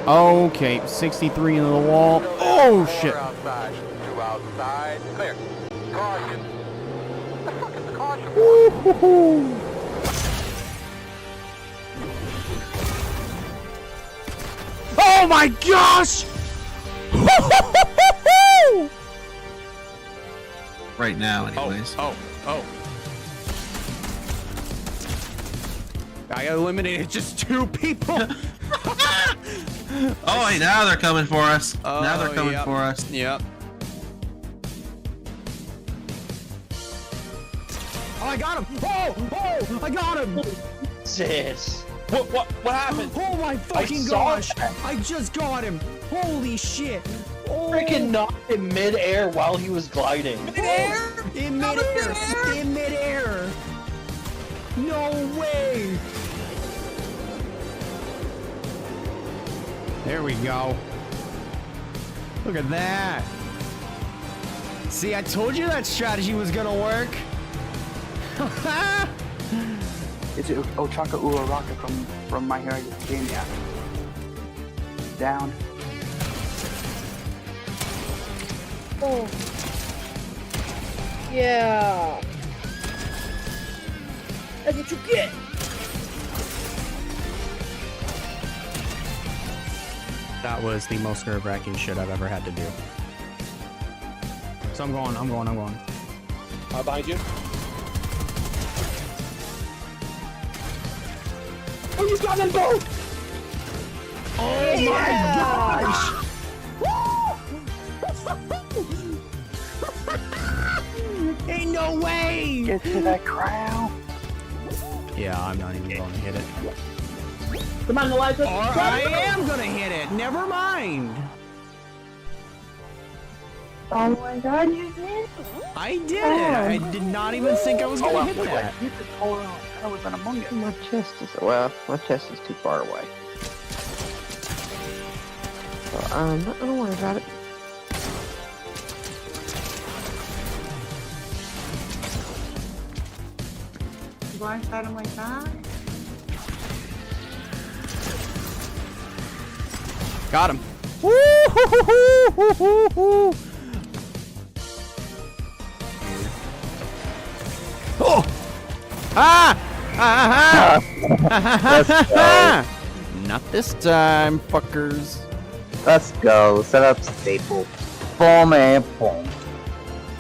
Okay, 63 into the wall. Oh shit! Outside. Two outside. Clear. Caution. What the fuck is the caution for? Woo-hoo-hoo. Oh my gosh! Right now, anyways. Oh. I eliminated just 2 people. Oh, wait, now they're coming for us. Now they're coming yep. for us. Yep. Oh, I got him! Oh, I got him! Jesus. What happened? Oh my fucking saw gosh! that. I just got him! Holy shit! Oh. Freaking knocked him mid-air while he was gliding. Midair? In midair! In midair! No way! There we go. Look at that. See, I told you that strategy was gonna work. It's Ochaka Uraraka from My Hero Academia. Down. Oh. Yeah. That's what you get. That was the most nerve-wracking shit I've ever had to do. So I'm going. Behind you. Oh, you got them both! Oh my gosh! Ain't no way! Get to that crown. Yeah, I'm not even going to hit it. Come on, Elijah. Or I am gonna hit it. Never mind. Oh my god, you did? I did it. I did not even think I was gonna hit that. You could pull it off. I was an Among Us. My chest is my chest is too far away. So, don't worry about it. Blind side of my god. Got him. Woo-hoo-hoo-hoo-hoo-hoo. Oh! Ah! Not this time, fuckers. Let's go. Set up staple. Boom and boom.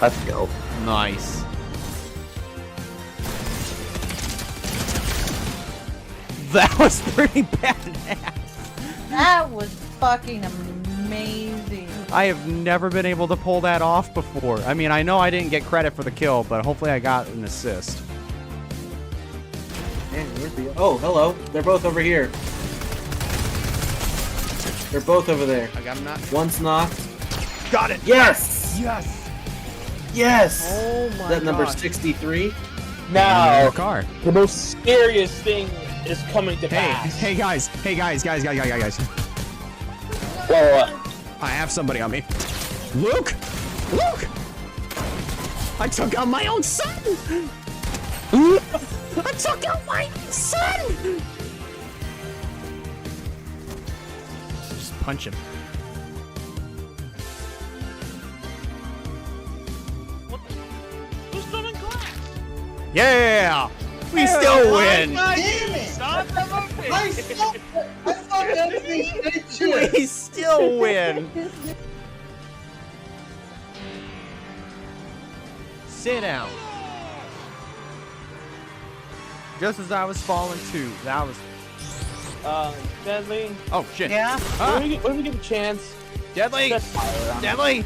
Let's go. Nice. That was pretty badass. That was fucking amazing. I have never been able to pull that off before. I mean, I know I didn't get credit for the kill, but hopefully I got an assist. Oh, hello. They're both over here. They're both over there. I got him knocked. One's knocked. Got it! Yes! Yes! Yes! Oh my That number gosh. 63. Now, Car. the most scariest thing is coming to pass. Hey guys. Well, I have somebody on me. Luke! I took out my own son! I took out my own son! Just punch him. who's throwing glass? Yeah! We still win! We still win! Sit down. Just as I was falling too. That was. Deadly. Oh shit. Yeah? Ah, When we get a chance, Deadly! set fire on it. Deadly!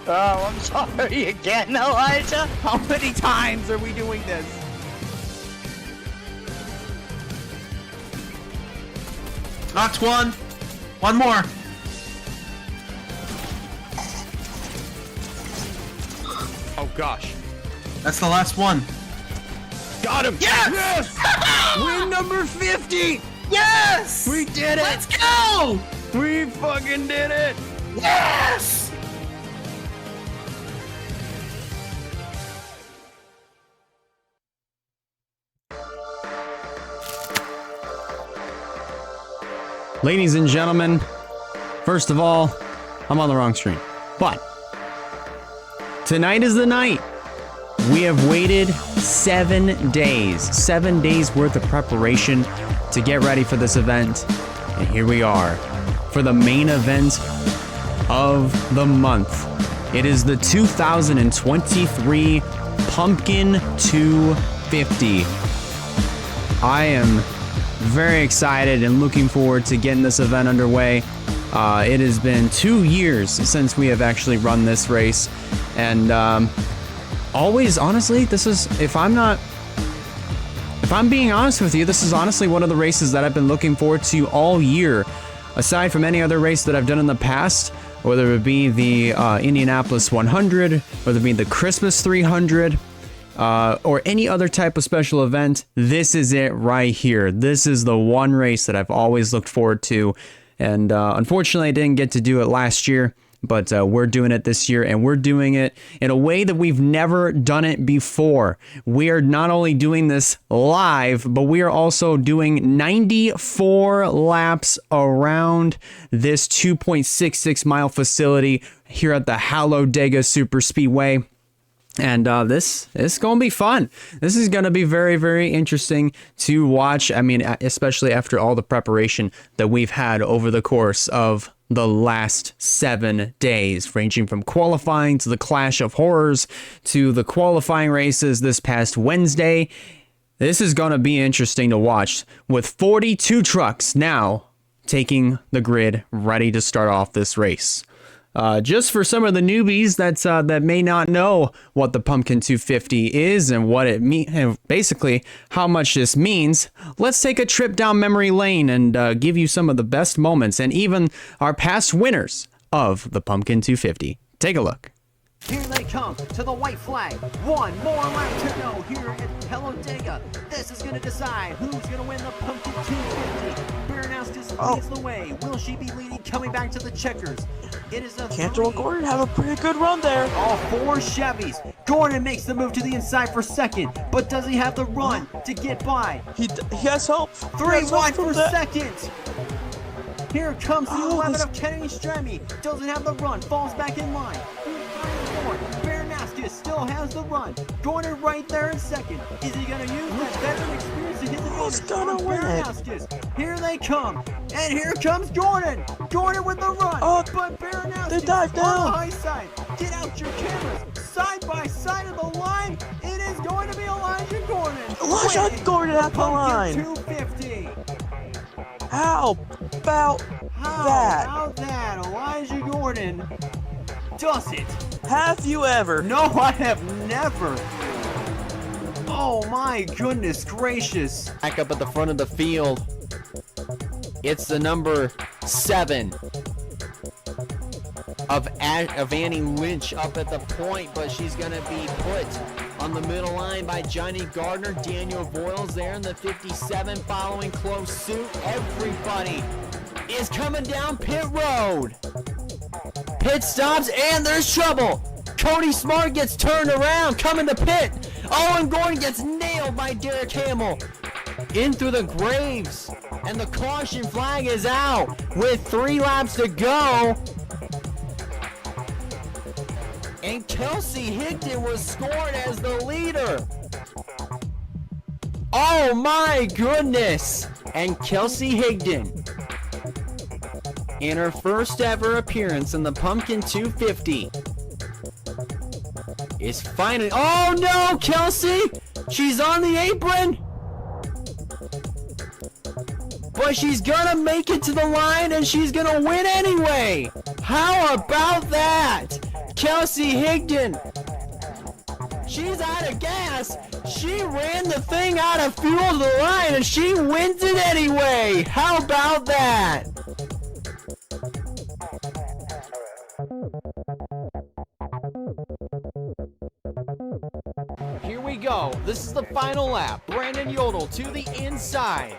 Oh, I'm sorry again, Elijah. How many times are we doing this? Knocked one. One more. Oh gosh. That's the last one. Got him! Yes! Win number 50! Yes! We did it! Let's go! We fucking did it! Yes! Ladies and gentlemen, First of all, I'm on the wrong stream. But tonight is the night. We have waited 7 days. 7 days worth of preparation to get ready for this event. And here we are for the main event of the month. It is the 2023 Pumpkin 250. I am very excited and looking forward to getting this event underway. It has been 2 years since we have actually run this race, and always, honestly, this is, if I'm being honest with you, this is honestly one of the races that I've been looking forward to all year, aside from any other race that I've done in the past, whether it be the Indianapolis 100, whether it be the Christmas 300, or any other type of special event. This is it right here. This is the one race that I've always looked forward to. And unfortunately, I didn't get to do it last year, but we're doing it this year, and we're doing it in a way that we've never done it before. We are not only doing this live, but we are also doing 94 laps around this 2.66 mile facility here at the Talladega Super Speedway. And this is going to be fun. This is going to be very, very interesting to watch. I mean, especially after all the preparation that we've had over the course of the last 7 days, ranging from qualifying to the Clash of Horrors to the qualifying races this past Wednesday. This is going to be interesting to watch, with 42 trucks now taking the grid, ready to start off this race. Just for some of the newbies that may not know what the Pumpkin 250 is and what it means, and basically how much this means, let's take a trip down memory lane and give you some of the best moments and even our past winners of the Pumpkin 250. Take a look. Here they come to the white flag. One more lap to go here at Talladega. This is going to decide who's going to win the Pumpkin 250. Baranowski leads the way. Will she be leading, coming back to the checkers? It is a Cantor Gordon have a pretty good run there. All 4 Chevys. Gordon makes the move to the inside for second, but does he have the run to get by? He has help. 3 wide for second. Here comes the 11 of Kennedy Stremme. Doesn't have the run. Falls back in line. Baranowski still has the run. Gordon right there in second. Is he going to use that veteran experience to his advantage? Who's going to win? Here they come. And here comes Gordon. Gordon with the run. Oh, but Baranowski they dive down. on the high side. Get out your cameras. Side by side of the line. It is going to be Elijah Gordon. Elijah Gordon at the line. 250. How about that? How about that? Elijah Gordon does it. Have you ever? No, I have never. Oh my goodness gracious. Back up at the front of the field. It's the number 7 of Annie Lynch up at the point, but she's going to be put on the middle line by Johnny Gardner. Daniel Voiles there in the 57 following close suit. Everybody is coming down pit road. Pit stops, and there's trouble. Cody Smart gets turned around, coming to pit. Owen Gordon gets nailed by Derek Hamill. In through the graves, and the caution flag is out with 3 laps to go. And Kelsey Higdon was scored as the leader. Oh my goodness. And Kelsey Higdon, in her first ever appearance in the Pumpkin 250, is finally... Oh no, Kelsey! She's on the apron! But she's gonna make it to the line, and she's gonna win anyway! How about that? Kelsey Higdon, she's out of gas. She ran the thing out of fuel to the line, and she wins it anyway! How about that? Here we go. This is the final lap. Brandon Yodel to the inside.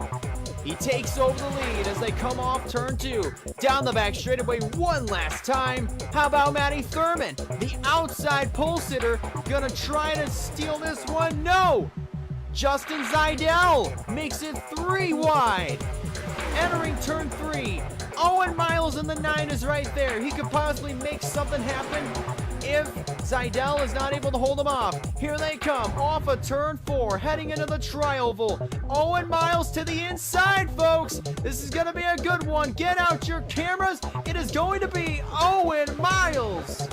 He takes over the lead as they come off turn 2. Down the back straightaway one last time. How about Maddie Thurman, the outside pole sitter, gonna try to steal this one? No! Justin Zidell makes it 3 wide. Entering turn 3. Owen Miles in the 9 is right there. He could possibly make something happen if Zidell is not able to hold him off. Here they come off of turn 4, heading into the tri-oval. Owen Miles to the inside, folks. This is going to be a good one. Get out your cameras. It is going to be Owen Miles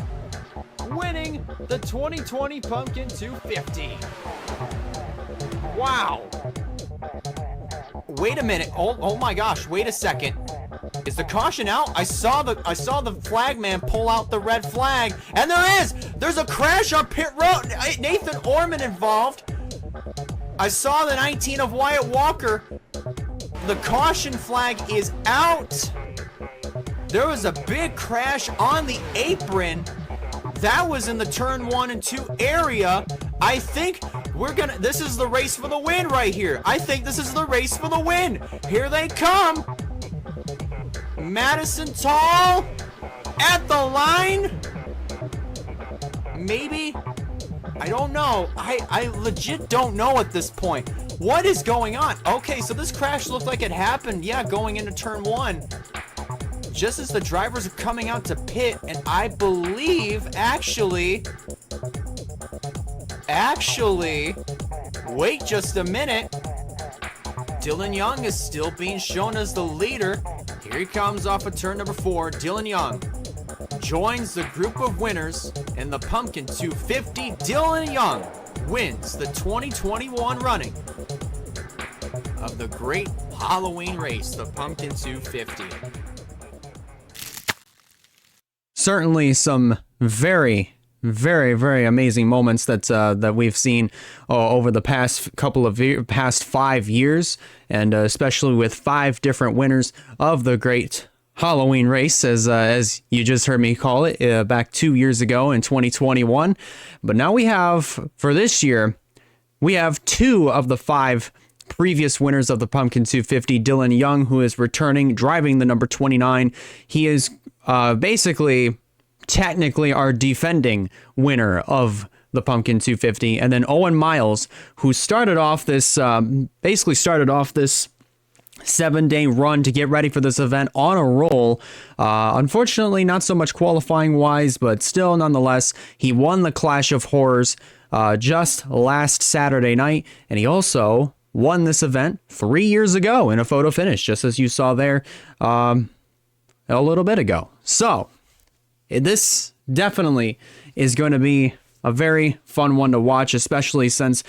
winning the 2020 Pumpkin 250. Wow. Wait a minute. Oh my gosh. Wait a second. Is the caution out? I saw the flag man pull out the red flag, and there's a crash on pit road. Nathan Orman involved. I saw the 19 of Wyatt Walker. The caution flag is out. There was a big crash on the apron. That was in the turn 1 and 2 area. I think this is the race for the win right here. I think this is the race for the win. Here they come. Madison Tall at the line. Maybe. I don't know. I legit don't know at this point. What is going on? Okay, so this crash looked like it happened, yeah, going into turn 1. Just as the drivers are coming out to pit, and I believe, actually, wait just a minute. Dylan Young is still being shown as the leader. Here he comes off of turn number 4. Dylan Young joins the group of winners in the Pumpkin 250. Dylan Young wins the 2021 running of the great Halloween race, the Pumpkin 250. Certainly some very, very, very amazing moments that we've seen over the past past 5 years, and especially with 5 different winners of the great Halloween race, as you just heard me call it, back 2 years ago in 2021. But now we have, for this year, we have 2 of the 5 previous winners of the Pumpkin 250. Dylan Young, who is returning, driving the number 29. He is basically, technically, our defending winner of the Pumpkin 250. And then Owen Miles, who started off this, basically started off this 7-day run to get ready for this event on a roll. Unfortunately, not so much qualifying wise, but still, nonetheless, he won the Clash of Horrors just last Saturday night, and he also won this event 3 years ago in a photo finish, just as you saw there a little bit ago. So this definitely is going to be a very fun one to watch, especially since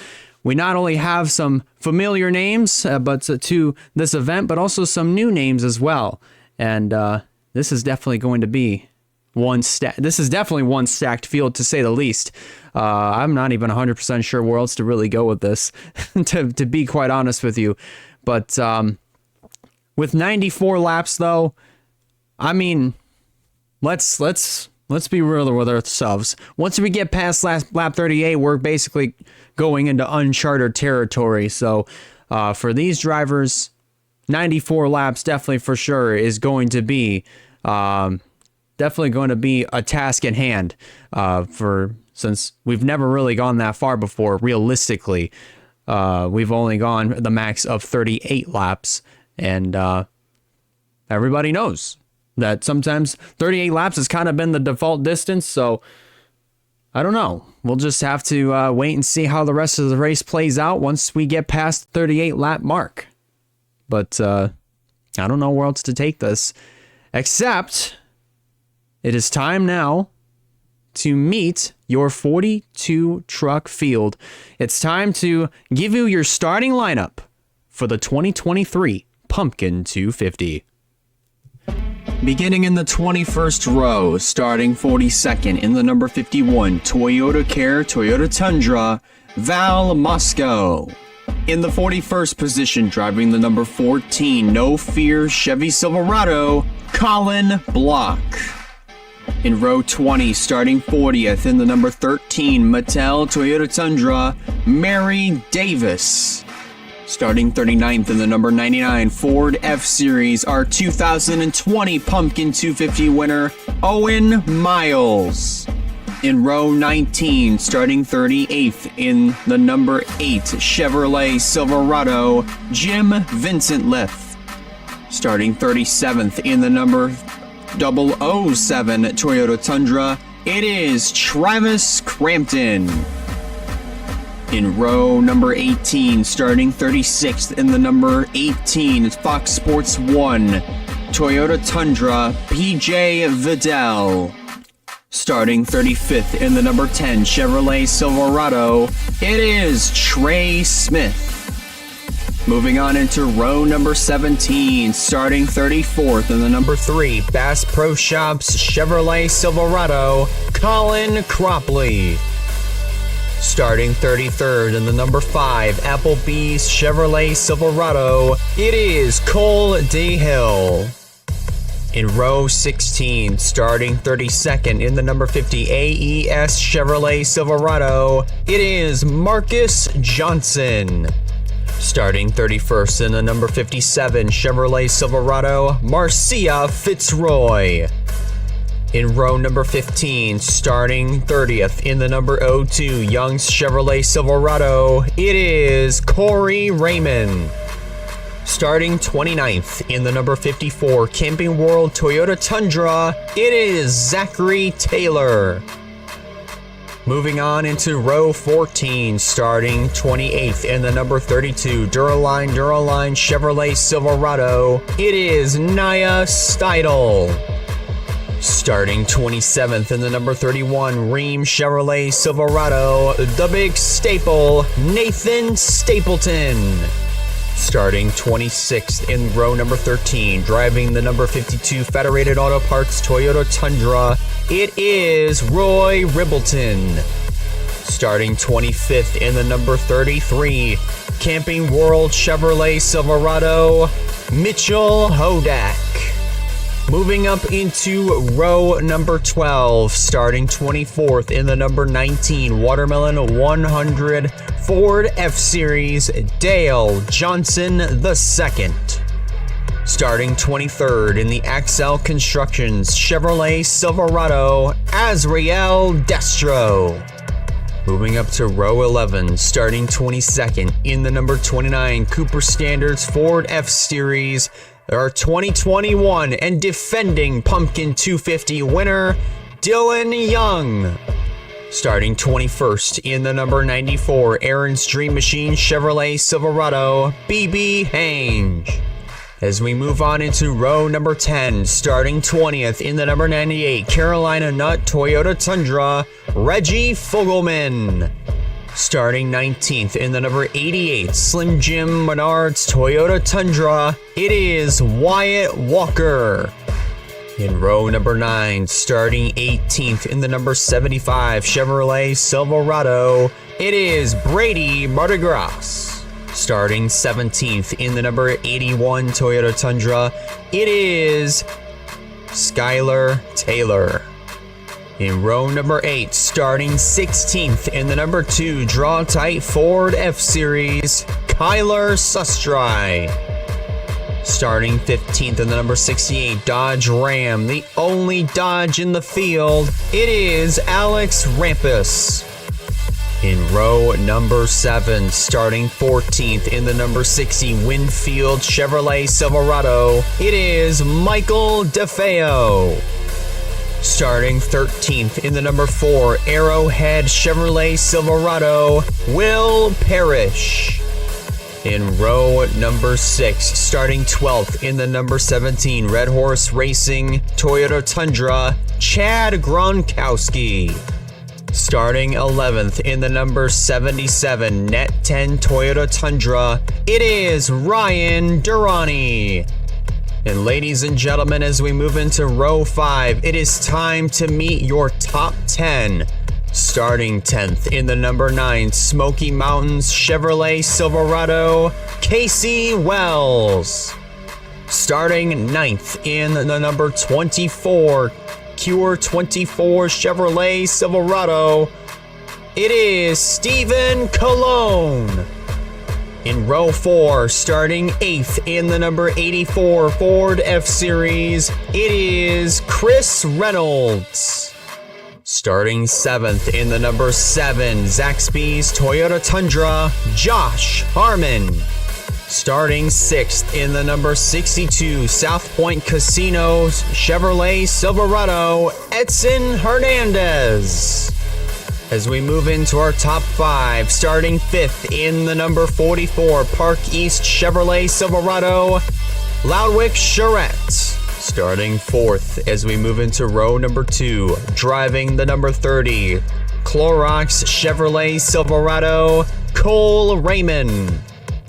we not only have some familiar names but to this event, but also some new names as well. And this is definitely going to be one stacked field, to say the least. I'm not even 100% sure where else to really go with this, to be quite honest with you. But with 94 laps, though, I mean, let's be real with ourselves. Once we get past lap 38, we're basically going into uncharted territory. So for these drivers, 94 laps definitely for sure is going to be a task in hand, since we've never really gone that far before. Realistically, we've only gone the max of 38 laps, and everybody knows that sometimes 38 laps has kind of been the default distance. So I don't know. We'll just have to wait and see how the rest of the race plays out once we get past the 38 lap mark. But I don't know where else to take this, except it is time now to meet your 42 truck field. It's time to give you your starting lineup for the 2023 Pumpkin 250. Beginning in the 21st row, starting 42nd in the number 51 Toyota Care Toyota Tundra, Val Moscow. In the 41st position, driving the number 14 No Fear Chevy Silverado, Colin Block. In row 20, starting 40th in the number 13 Mattel Toyota Tundra, Mary Davis. Starting 39th in the number 99 Ford F-Series, our 2020 Pumpkin 250 winner, Owen Miles. In row 19, starting 38th in the number 8 Chevrolet Silverado, Jim Vincent Lith. Starting 37th in the number 007 Toyota Tundra, it is Travis Crampton. In row number 18, starting 36th in the number 18 Fox Sports 1 Toyota Tundra, PJ Vidal. Starting 35th in the number 10 Chevrolet Silverado, it is Trey Smith. Moving on into row number 17, starting 34th in the number 3 Bass Pro Shops Chevrolet Silverado, Colin Cropley. Starting 33rd in the number 5 Applebee's Chevrolet Silverado, it is Cole DeHill. In row 16, starting 32nd in the number 50 AES Chevrolet Silverado, it is Marcus Johnson. Starting 31st in the number 57 Chevrolet Silverado, Marcia Fitzroy. In row number 15, starting 30th in the number 02 Young's Chevrolet Silverado, it is Corey Raymond. Starting 29th in the number 54 Camping World Toyota Tundra, it is Zachary Taylor. Moving on into row 14, starting 28th in the number 32 Duraline Chevrolet Silverado, it is Naya Steidel. Starting 27th in the number 31 Ream Chevrolet Silverado, the big staple, Nathan Stapleton. Starting 26th in row number 13, driving the number 52 Federated Auto Parts Toyota Tundra, it is Roy Ribbleton. Starting 25th in the number 33 Camping World Chevrolet Silverado, Mitchell Hodak. Moving up into row number 12, starting 24th in the number 19 Watermelon 100 Ford F-Series, Dale Johnson II. Starting 23rd in the Axel Constructions Chevrolet Silverado, Azriel Destro. Moving up to row 11, starting 22nd in the number 29 Cooper Standards Ford F-Series, our 2021 and defending Pumpkin 250 winner, Dylan Young. Starting 21st in the number 94 Aaron's Dream Machine Chevrolet Silverado, BB Hange. As we move on into row number 10, starting 20th in the number 98 Carolina Nut Toyota Tundra, Reggie Fogelman. Starting 19th in the number 88 Slim Jim Menards Toyota Tundra, it is Wyatt Walker. In row number 9, starting 18th in the number 75 Chevrolet Silverado, it is Brady Martigras. Starting 17th in the number 81 Toyota Tundra, it is Skylar Taylor. In row number 8, starting 16th in the number 2 Draw Tight Ford F-Series, Kyler Sustry. Starting 15th in the number 68 Dodge Ram, the only Dodge in the field, it is Alex Rampus. In row number 7, starting 14th in the number 60 Winfield Chevrolet Silverado, it is Michael DeFeo. Starting 13th in the number 4 Arrowhead Chevrolet Silverado, Will Parrish. In row number 6, starting 12th in the number 17 Red Horse Racing Toyota Tundra, Chad Gronkowski. Starting 11th in the number 77 Net 10 Toyota Tundra, it is Ryan Durrani. And ladies and gentlemen, as we move into row 5, it is time to meet your top 10. Starting 10th in the number 9 Smoky Mountains Chevrolet Silverado, Casey Wells. Starting 9th in the number 24 Cure 24 Chevrolet Silverado, it is Stephen Colon. In row 4, starting 8th in the number 84 Ford F-Series, it is Chris Reynolds. Starting 7th in the number 7 Zaxby's Toyota Tundra, Josh Harmon. Starting 6th in the number 62 South Point Casinos Chevrolet Silverado, Edson Hernandez. As we move into our top 5, starting 5th in the number 44 Park East Chevrolet Silverado, Loudwick Charette. Starting 4th as we move into row number 2, driving the number 30 Clorox Chevrolet Silverado, Cole Raymond.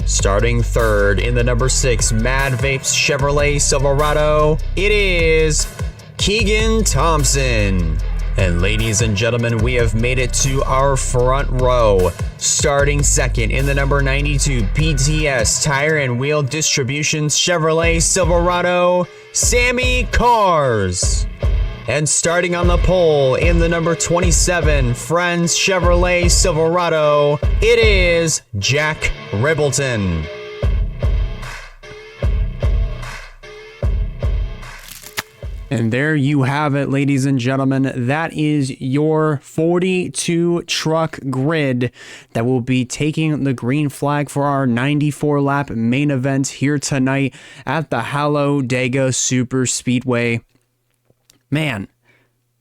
Starting 3rd in the number 6 Mad Vapes Chevrolet Silverado, it is Keegan Thompson. And ladies and gentlemen, we have made it to our front row. Starting 2nd in the number 92 PTS Tire and Wheel Distributions Chevrolet Silverado, Sammy Cars. And starting on the pole in the number 27 Friends Chevrolet Silverado, it is Jack Ribbleton. And there you have it, ladies and gentlemen. That is your 42 truck grid that will be taking the green flag for our 94 lap main event here tonight at the Talladega Super Speedway. Man,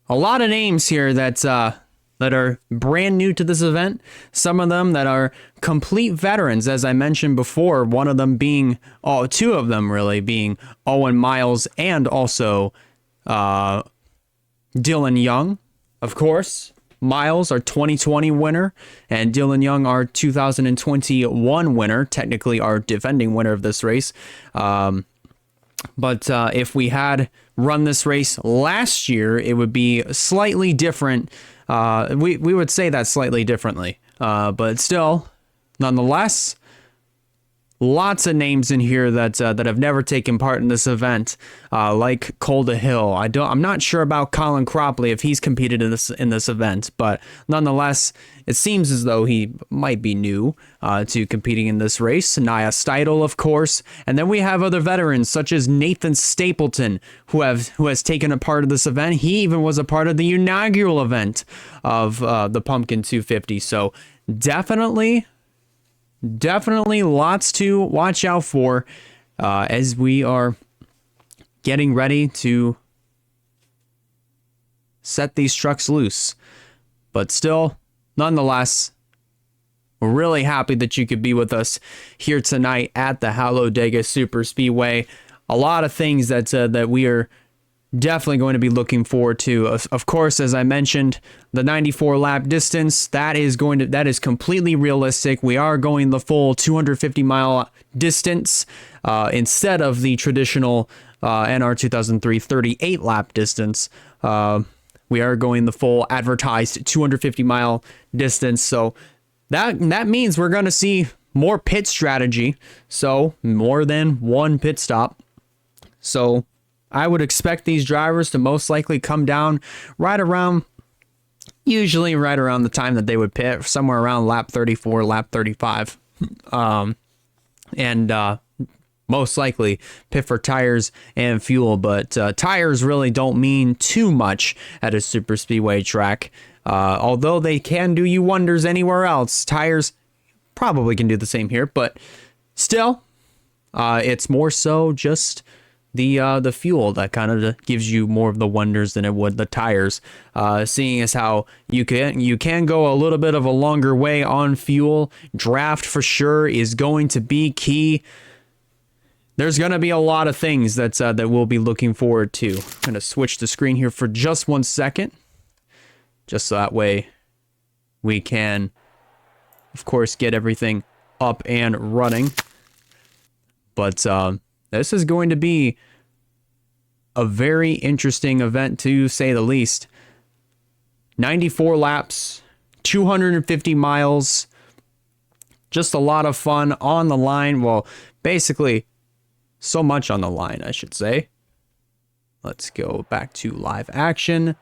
a lot of names here that are brand new to this event. Some of them that are complete veterans, as I mentioned before. One of them being, two of them really being Owen Miles and also Dylan Young, of course. Miles, our 2020 winner, and Dylan Young, our 2021 winner, technically our defending winner of this race. But if we had run this race last year, it would be slightly different. We would say that slightly differently. But still, nonetheless, lots of names in here that have never taken part in this event, like Cole DeHill. I'm not sure about Colin Cropley if he's competed in this event, but nonetheless, it seems as though he might be new to competing in this race. Nia Steidel, of course, and then we have other veterans such as Nathan Stapleton, who has taken a part of this event. He even was a part of the inaugural event of the Pumpkin 250. So definitely lots to watch out for as we are getting ready to set these trucks loose. But still, nonetheless, we're really happy that you could be with us here tonight at the Talladega Super Speedway. A lot of things that we are definitely going to be looking forward to. Of course, as I mentioned, the 94 lap distance, that is completely realistic. We are going the full 250 mile distance instead of the traditional NR 2003 38 lap distance. We are going the full advertised 250 mile distance. So that means we're going to see more pit strategy. So more than one pit stop. So I would expect these drivers to most likely come down usually right around the time that they would pit, somewhere around lap 34, lap 35. And most likely pit for tires and fuel, but tires really don't mean too much at a super speedway track. Although they can do you wonders anywhere else, tires probably can do the same here, but still, it's more so just the fuel that kind of gives you more of the wonders than it would the tires. Seeing as how you can go a little bit of a longer way on fuel, draft for sure is going to be key. There's going to be a lot of things that we'll be looking forward to. I'm going to switch the screen here for just 1 second, just so that way we can, of course, get everything up and running. But this is going to be a very interesting event, to say the least. 94 laps, 250 miles, just a lot of fun on the line. Well, basically, so much on the line, I should say. Let's go back to live action.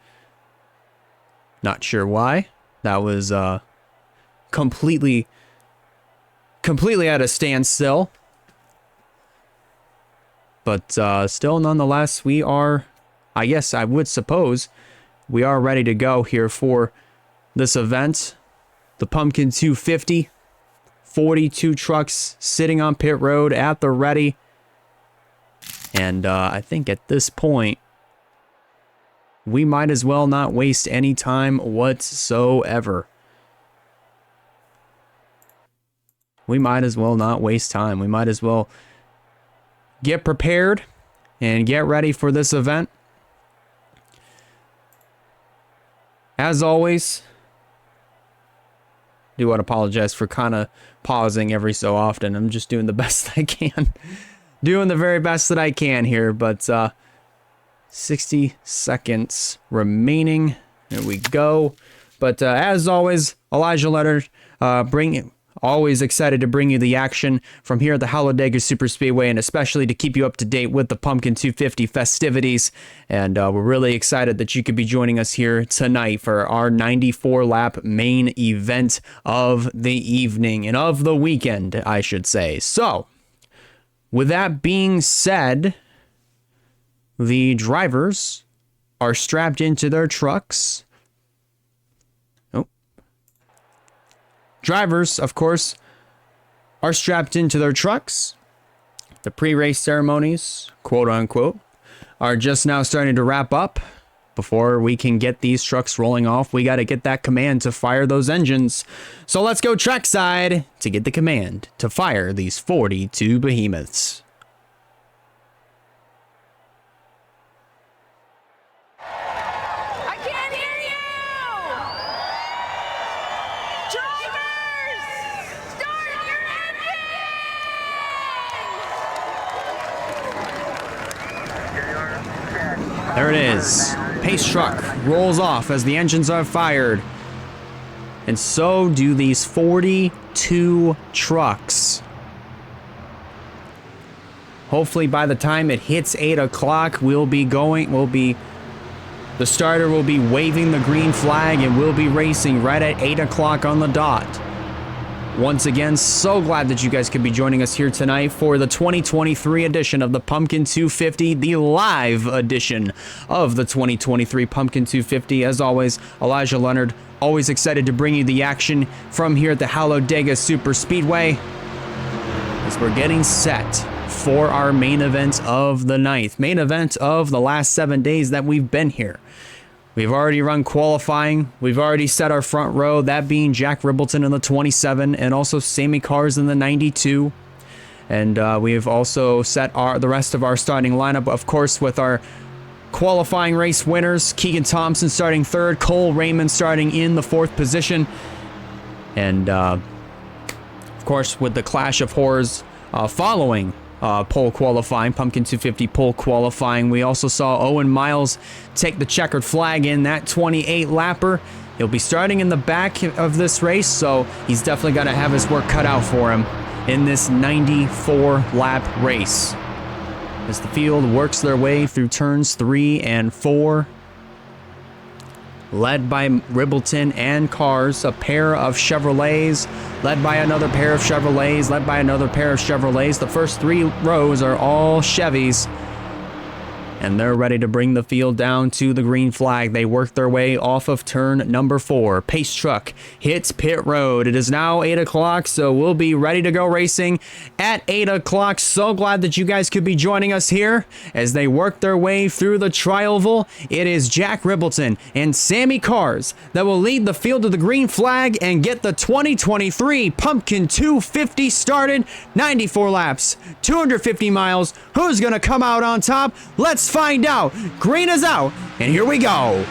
Not sure why. That was completely at a standstill. But still, nonetheless, we are, I guess I would suppose, we are ready to go here for this event. The Pumpkin 250, 42 trucks sitting on pit road at the ready. And I think at this point, we might as well not waste any time whatsoever. We might as well not waste time. We might as well get prepared and get ready for this event. As always, I do want to apologize for kind of pausing every so often. I'm just doing the best I can. Doing the very best that I can here, but 60 seconds remaining. There we go. But as always, Elijah Leonard, always excited to bring you the action from here at the Talladega Superspeedway, and especially to keep you up to date with the Pumpkin 250 festivities. And we're really excited that you could be joining us here tonight for our 94-lap main event of the evening, and of the weekend, I should say. So, with that being said, the drivers are strapped into their trucks. Drivers, of course, are strapped into their trucks. The pre-race ceremonies, quote unquote, are just now starting to wrap up. Before we can get these trucks rolling off, we got to get that command to fire those engines. So let's go trackside to get the command to fire these 42 behemoths. There it is. Pace truck rolls off as the engines are fired. And so do these 42 trucks. Hopefully by the time it hits 8 o'clock, the starter will be waving the green flag and we'll be racing right at 8 o'clock on the dot. Once again, so glad that you guys could be joining us here tonight for the 2023 edition of the Pumpkin 250, the live edition of the 2023 Pumpkin 250. As always, Elijah Leonard, always excited to bring you the action from here at the Talladega Superspeedway as we're getting set for our main event of the night, main event of the last 7 days that we've been here. We've already run qualifying. We've already set our front row, that being Jack Ribbleton in the 27 and also Sammy Cars in the 92. And we have also set the rest of our starting lineup, of course, with our qualifying race winners. Keegan Thompson starting 3rd, Cole Raymond starting in the 4th position. And, of course, with the Clash of Horrors following pole qualifying, Pumpkin 250 pole qualifying, we also saw Owen Miles take the checkered flag in that 28 lapper. He'll be starting in the back of this race, so he's definitely got to have his work cut out for him in this 94 lap race as the field works their way through turns 3 and 4. Led by Ribbleton and Cars, a pair of Chevrolets, led by another pair of Chevrolets, led by another pair of Chevrolets. The first 3 rows are all Chevys, and they're ready to bring the field down to the green flag. They work their way off of turn number 4. Pace truck hits pit road. It is now 8 o'clock, so we'll be ready to go racing at 8 o'clock. So glad that you guys could be joining us here as they work their way through the tri-oval. It is Jack Ribbleton and Sammy Cars that will lead the field to the green flag and get the 2023 Pumpkin 250 started. 94 laps, 250 miles. Who's going to come out on top? Let's find out. Green is out, and here we go.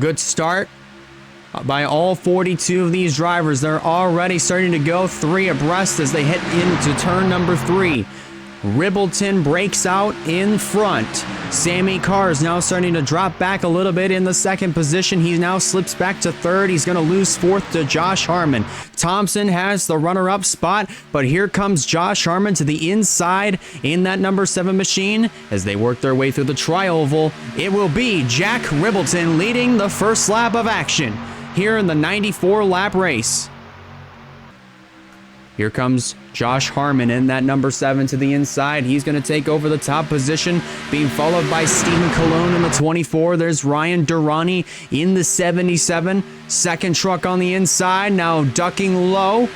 Good start by all 42 of these drivers. They're already starting to go 3 abreast as they hit into turn number 3. Ribbleton breaks out in front. Sammy Carr is now starting to drop back a little bit in the second position. He now slips back to third. He's going to lose fourth to Josh Harmon. Thompson has the runner-up spot, but here comes Josh Harmon to the inside in that number 7 machine as they work their way through the tri-oval. It will be Jack Ribbleton leading the first lap of action here in the 94-lap race. Here comes Josh Harmon in that number 7 to the inside. He's going to take over the top position, being followed by Stephen Colon in the 24. There's Ryan Durrani in the 77. Second truck on the inside, now ducking low.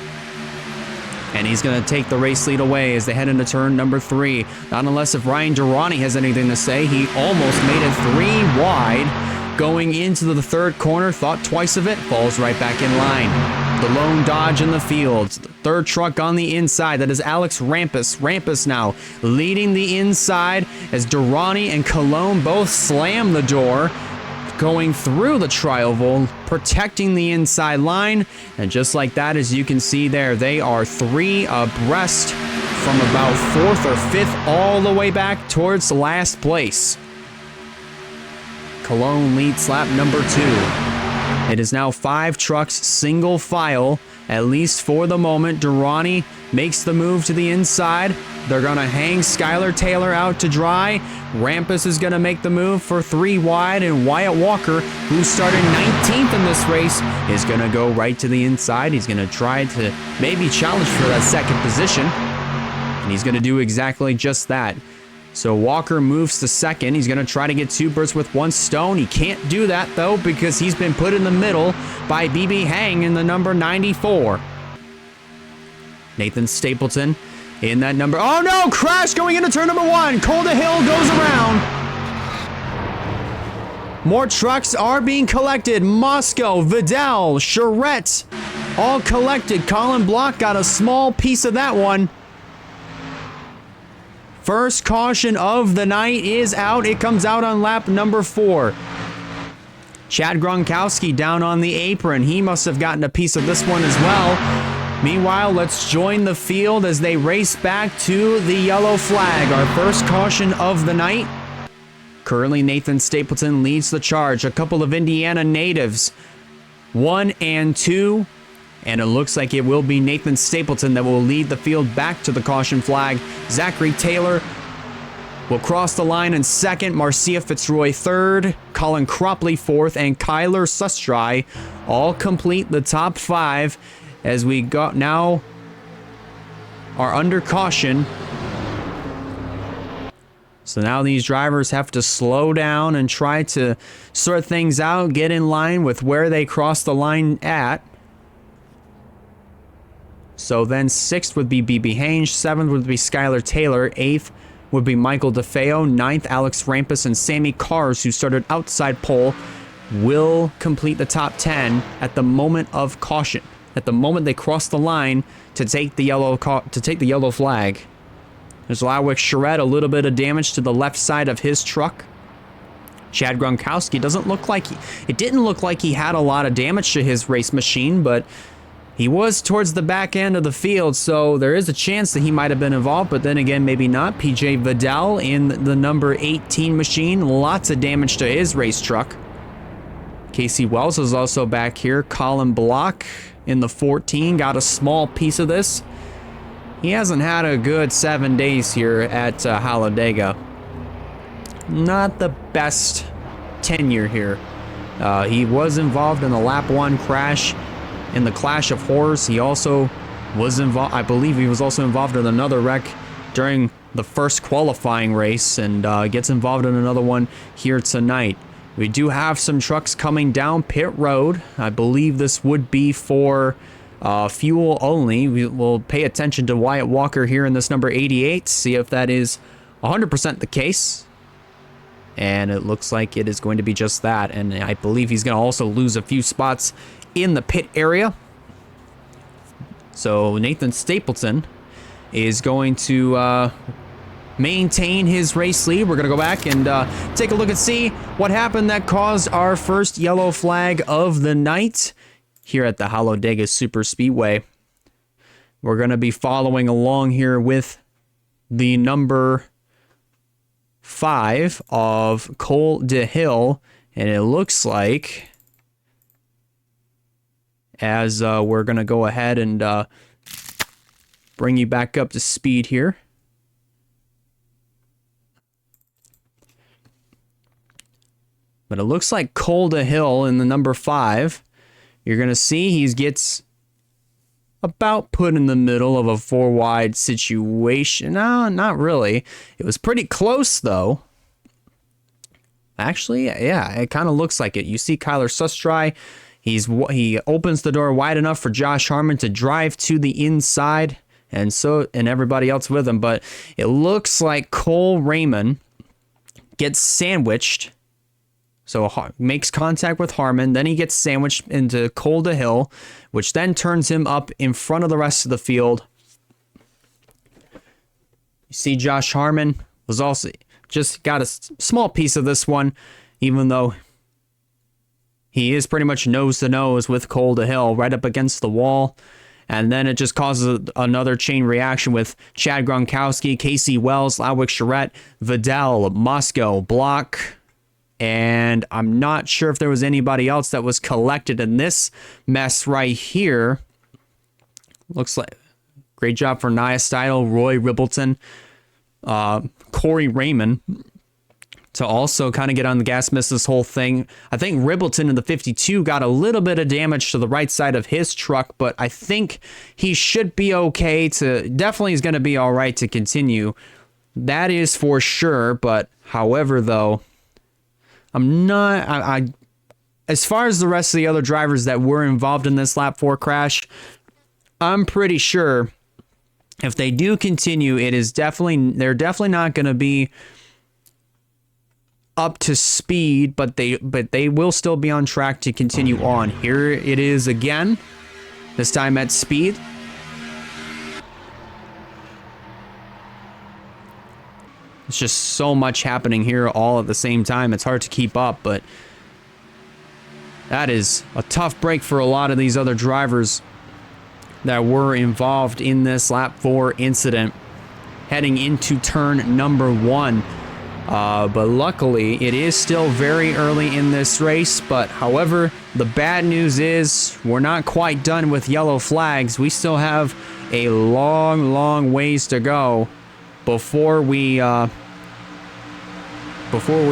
And he's going to take the race lead away as they head into turn number 3. Not unless if Ryan Durrani has anything to say. He almost made it 3 wide. Going into the third corner, thought twice of it, falls right back in line. The lone Dodge in the field. Third truck on the inside. That is Alex Rampus. Rampus now leading the inside as Durrani and Cologne both slam the door. Going through the tri-oval, protecting the inside line. And just like that, as you can see there, they are 3 abreast from about 4th or 5th all the way back towards last place. Cologne leads lap number 2. It is now 5 trucks, single file, at least for the moment. Durrani makes the move to the inside. They're going to hang Skylar Taylor out to dry. Rampus is going to make the move for 3 wide, and Wyatt Walker, who started 19th in this race, is going to go right to the inside. He's going to try to maybe challenge for that second position, and he's going to do exactly just that. So Walker moves to second. He's going to try to get 2 birds with 1 stone. He can't do that, though, because he's been put in the middle by BB Hang in the number 94. Nathan Stapleton in that number. Oh, no! Crash going into turn number 1. Calder Hill goes around. More trucks are being collected. Moscow, Vidal, Charette, all collected. Colin Block got a small piece of that one. First caution of the night is out. It comes out on lap number 4. Chad Gronkowski down on the apron. He must have gotten a piece of this one as well. Meanwhile, let's join the field as they race back to the yellow flag. Our first caution of the night. Currently, Nathan Stapleton leads the charge. A couple of Indiana natives, 1 and 2. And it looks like it will be Nathan Stapleton that will lead the field back to the caution flag. Zachary Taylor will cross the line in second. Marcia Fitzroy third. Colin Cropley fourth. And Kyler Sustry all complete the top 5 as we now are under caution. So now these drivers have to slow down and try to sort things out, get in line with where they cross the line at. So then 6th would be BB Hange, 7th would be Skylar Taylor, 8th would be Michael DeFeo, 9th Alex Rampus, and Sammy Cars, who started outside pole, will complete the top 10 at the moment of caution. At the moment they cross the line to take the yellow flag. There's Lawick Charette, a little bit of damage to the left side of his truck. Chad Gronkowski didn't look like he had a lot of damage to his race machine, but he was towards the back end of the field, so there is a chance that he might have been involved, but then again, maybe not. PJ Vidal in the number 18 machine, lots of damage to his race truck. Casey Wells is also back here. Colin Block in the 14 got a small piece of this. He hasn't had a good 7 days here at Talladega. Not the best tenure here. He was involved in the lap 1 crash in the Clash of Horrors. He also was involved, I believe he was also involved in another wreck during the first qualifying race, and gets involved in another one here tonight. We do have some trucks coming down pit road. I believe this would be for fuel only. We will pay attention to Wyatt Walker here in this number 88, see if that is 100% the case. And it looks like it is going to be just that, and I believe he's going to also lose a few spots in the pit area. So Nathan Stapleton is going to maintain his race lead. We're going to go back and take a look and see what happened that caused our first yellow flag of the night here at the Talladega Super Speedway. We're going to be following along here with the number 5 of Col de Hill, and it looks like, as we're going to go ahead and bring you back up to speed here. But it looks like Col de Hill in the number 5, you're going to see he gets about put in the middle of a 4 wide situation. No, not really. It was pretty close, though. Actually, yeah, it kind of looks like it. You see Kyler Sustry. He opens the door wide enough for Josh Harmon to drive to the inside, and everybody else with him. But it looks like Cole Raymond gets sandwiched. So makes contact with Harmon, then he gets sandwiched into Col de Hill, which then turns him up in front of the rest of the field. You see Josh Harmon was also just got a small piece of this one, even though he is pretty much nose to nose with Col de Hill right up against the wall. And then it just causes another chain reaction with Chad Gronkowski, Casey Wells, Lowick Charette, Vidal, Moscow, Block. And I'm not sure if there was anybody else that was collected in this mess right here. Looks like great job for Nia Steidel, Roy Ribbleton, Corey Raymond to also kind of get on the gas, miss this whole thing. I think Ribbleton in the 52 got a little bit of damage to the right side of his truck, but I think he should be okay definitely is going to be all right to continue. That is for sure. But however, though, I'm not, as far as the rest of the other drivers that were involved in this lap 4 crash, I'm pretty sure if they do continue, they're definitely not going to be up to speed, but they will still be on track to continue on. Here it is again, this time at speed. It's just so much happening here all at the same time. It's hard to keep up, but that is a tough break for a lot of these other drivers that were involved in this lap 4 incident heading into turn number 1. But luckily, it is still very early in this race. But however, the bad news is we're not quite done with yellow flags. We still have a long, long ways to go before we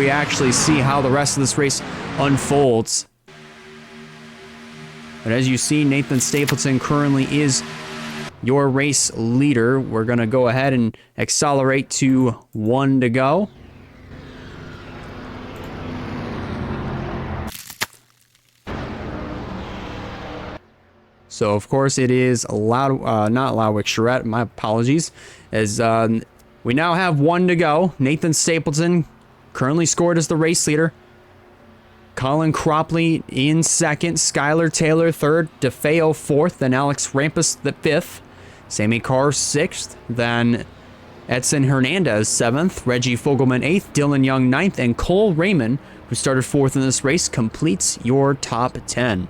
actually see how the rest of this race unfolds. But as you see, Nathan Stapleton currently is your race leader. We're going to go ahead and accelerate to 1 to go. So, of course, it is not Lowick Charette. My apologies. As we now have 1 to go. Nathan Stapleton currently scored as the race leader. Colin Cropley in second. Skylar Taylor third. DeFeo fourth. Then Alex Rampus the fifth. Sammy Carr sixth. Then Edson Hernandez seventh. Reggie Fogelman eighth. Dylan Young ninth. And Cole Raymond, who started fourth in this race, completes your top 10.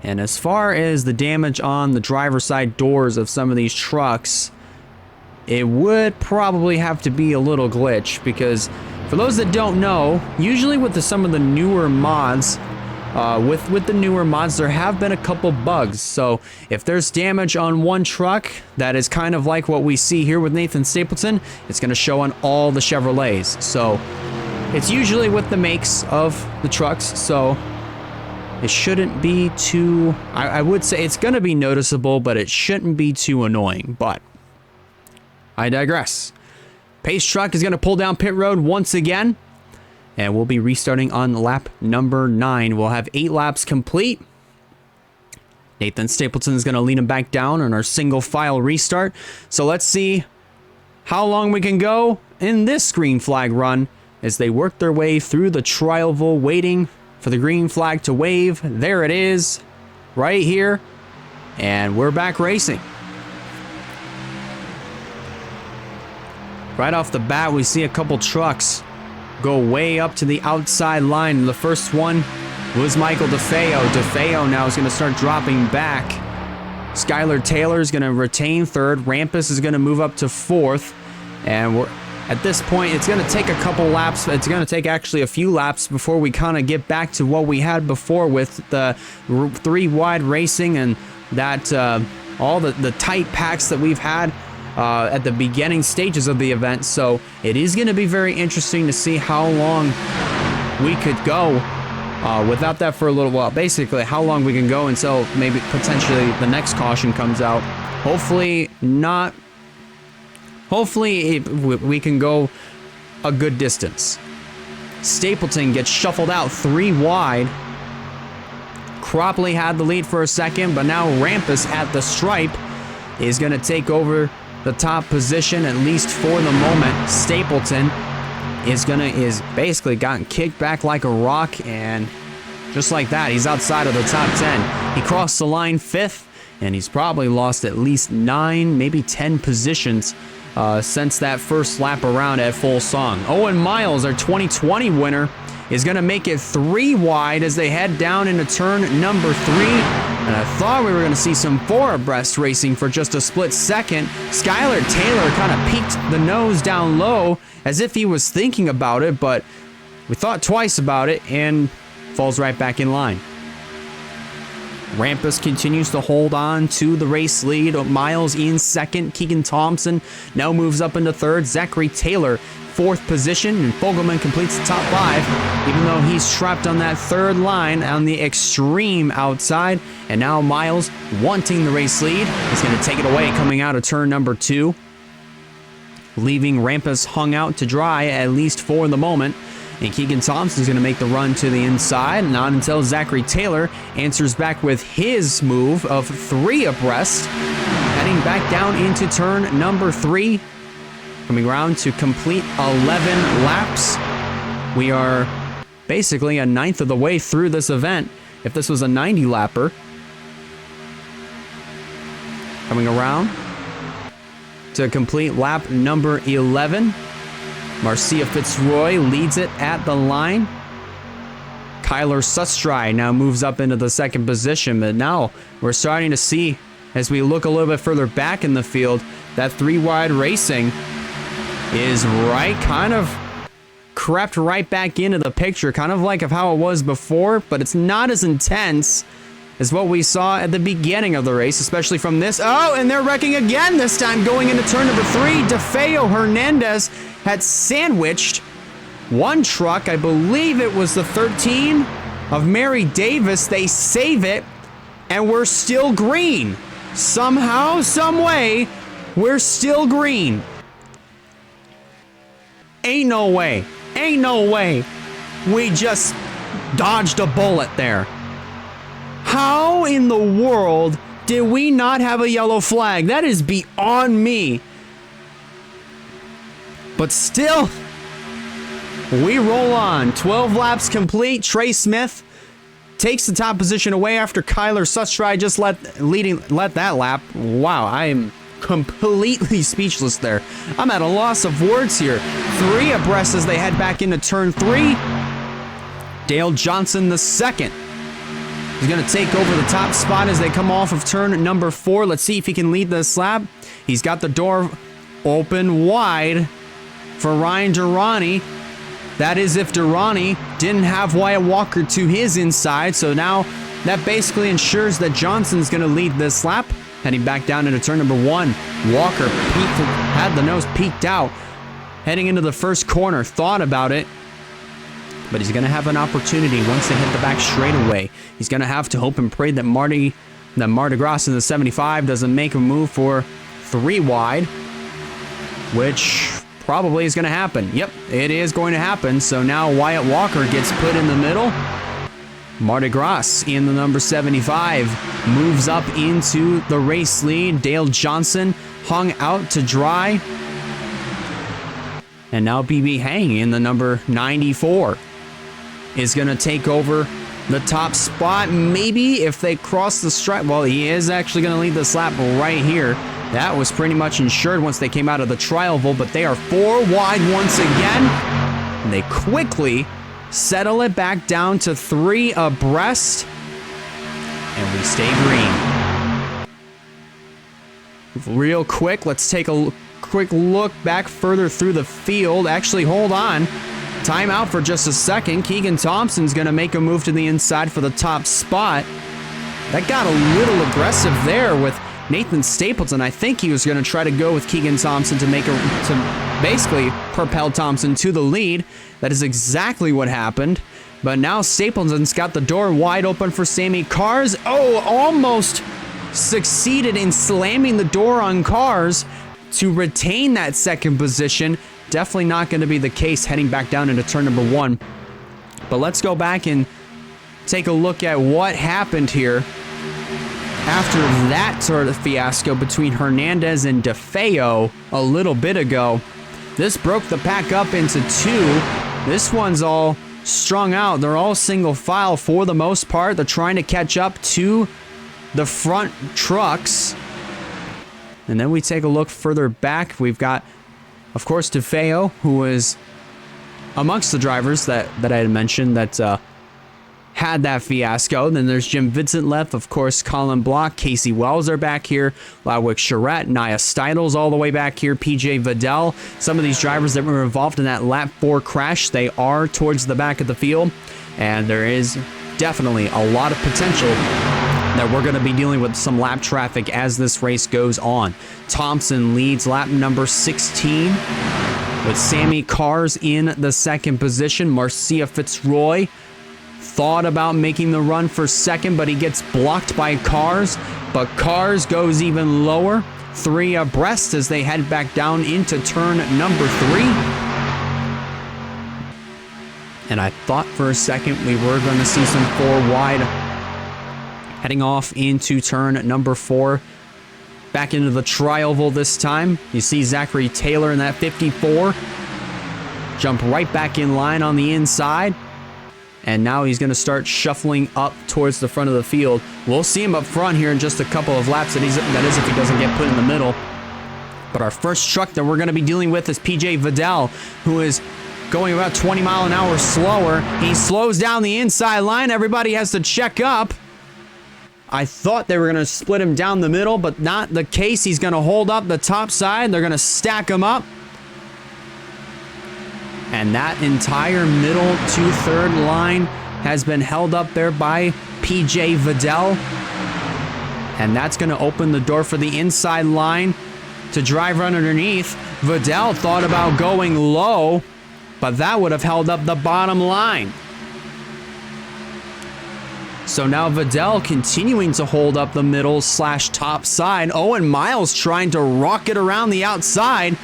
And as far as the damage on the driver's side doors of some of these trucks, it would probably have to be a little glitch, because for those that don't know, usually with some of the newer mods, with the newer mods, there have been a couple bugs. So if there's damage on one truck, that is kind of like what we see here with Nathan Stapleton, it's going to show on all the Chevrolets. So it's usually with the makes of the trucks, so it shouldn't be too, I would say it's going to be noticeable, but it shouldn't be too annoying. But I digress. Pace truck is going to pull down pit road once again, and we'll be restarting on lap number 9. We'll have 8 laps complete. Nathan Stapleton is going to lead him back down on our single file restart. So let's see how long we can go in this green flag run as they work their way through the Trialville, waiting for the green flag to wave. There it is, right here, and we're back racing. Right off the bat, we see a couple trucks go way up to the outside line. The first one was Michael DeFeo. DeFeo now is going to start dropping back. Skylar Taylor is going to retain third. Rampus is going to move up to fourth. And we're at this point, it's going to take a couple laps. It's going to take actually a few laps before we kind of get back to what we had before with the 3 wide racing and that all the tight packs that we've had at the beginning stages of the event. So it is going to be very interesting to see how long we could go without that for a little while. Basically, how long we can go until maybe potentially the next caution comes out. Hopefully not. Hopefully we can go a good distance. Stapleton gets shuffled out 3 wide. Cropley had the lead for a second, but now Rampus at the stripe is going to take over the top position, at least for the moment. Stapleton is basically gotten kicked back like a rock, and just like that, he's outside of the top 10. He crossed the line 5th, and he's probably lost at least 9, maybe 10 positions since that first lap around at Full Song. Owen Miles, our 2020 winner, is going to make it 3 wide as they head down into turn number 3. And I thought we were going to see some 4 abreast racing for just a split second. Skylar Taylor kind of peeked the nose down low as if he was thinking about it, but we thought twice about it and falls right back in line. Rampus continues to hold on to the race lead. Miles in second. Keegan Thompson now moves up into third. Zachary Taylor, 4th position, and Fogelman completes the top 5, even though he's trapped on that 3rd line on the extreme outside. And now Miles, wanting the race lead, is going to take it away coming out of turn number 2, leaving Rampus hung out to dry, at least for the moment. And Keegan Thompson's going to make the run to the inside, not until Zachary Taylor answers back with his move of 3 abreast, heading back down into turn number 3, coming around to complete 11 laps. We are basically a 1/9 of the way through this event. If this was a 90-lapper, coming around to complete lap number 11. Marcia Fitzroy leads it at the line. Kyler Sustry now moves up into the 2nd position, but now we're starting to see, as we look a little bit further back in the field, that 3 wide racing is kind of crept right back into the picture, kind of like of how it was before, but it's not as intense as what we saw at the beginning of the race, especially from this. Oh, and they're wrecking again this time, going into turn number 3. DeFeo Hernandez had sandwiched one truck. I believe it was the 13 of Mary Davis. They save it, and we're still green. Somehow, some way, we're still green. Ain't no way. Ain't no way. We just dodged a bullet there. How in the world did we not have a yellow flag? That is beyond me. But still, we roll on. 12 laps complete. Trey Smith takes the top position away after Kyler Sustry just let that lap. Wow, I am completely speechless there. I'm at a loss of words here. 3 abreast as they head back into turn 3. Dale Johnson, the 2nd. He's going to take over the top spot as they come off of turn number 4. Let's see if he can lead this lap. He's got the door open wide for Ryan Durrani. That is if Durrani didn't have Wyatt Walker to his inside. So now that basically ensures that Johnson's going to lead this lap. Heading back down into turn number 1. Walker had the nose peeked out. Heading into the first corner. Thought about it. But he's going to have an opportunity once they hit the back straightaway. He's going to have to hope and pray that Mardi Gras in the 75 doesn't make a move for 3 wide, which probably is going to happen. Yep, it is going to happen. So now Wyatt Walker gets put in the middle. Mardi Gras in the number 75 moves up into the race lead. Dale Johnson hung out to dry. And now BB Hang in the number 94 is going to take over the top spot. Maybe if they cross the stripe. Well, he is actually going to lead this lap right here. That was pretty much insured once they came out of the trial, but they are 4 wide once again. And they quickly settle it back down to 3 abreast. And we stay green. Real quick, let's take a quick look back further through the field. Actually, hold on. Timeout for just a second. Keegan Thompson's going to make a move to the inside for the top spot. That got a little aggressive there with Nathan Stapleton. I think he was going to try to go with Keegan Thompson to basically propel Thompson to the lead. That is exactly what happened. But now Stapleton's got the door wide open for Sammy Cars. Oh, almost succeeded in slamming the door on Cars to retain that second position. Definitely not going to be the case heading back down into turn number 1. But let's go back and take a look at what happened here after that sort of fiasco between Hernandez and DeFeo a little bit ago. This broke the pack up into 2. This one's all strung out. They're all single file for the most part. They're trying to catch up to the front trucks. And then we take a look further back. We've got, of course, DeFeo, who was amongst the drivers that I had mentioned that had that fiasco. Then there's Jim Vincent left, of course, Colin Block, Casey Wells are back here, Ludwig Charette, Nia Steidl's all the way back here, PJ Vidal. Some of these drivers that were involved in that lap 4 crash, they are towards the back of the field, and there is definitely a lot of potential that we're going to be dealing with some lap traffic as this race goes on. Thompson leads lap number 16 with Sammy Cars in the second position. Marcia Fitzroy thought about making the run for second, but he gets blocked by Cars. But Cars goes even lower, 3 abreast as they head back down into turn number 3. And I thought for a second we were going to see some 4 wide heading off into turn number 4. Back into the tri-oval this time. You see Zachary Taylor in that 54. Jump right back in line on the inside. And now he's going to start shuffling up towards the front of the field. We'll see him up front here in just a couple of laps. That is if he doesn't get put in the middle. But our first truck that we're going to be dealing with is PJ Vidal, who is going about 20 mile an hour slower. He slows down the inside line. Everybody has to check up. I thought they were going to split him down the middle, but not the case. He's going to hold up the top side. They're going to stack him up. And that entire middle 2/3 line has been held up there by PJ Vidal. And that's going to open the door for the inside line to drive run underneath. Vidal thought about going low, but that would have held up the bottom line. So now Vidal continuing to hold up the middle / top side. Owen Miles trying to rocket around the outside,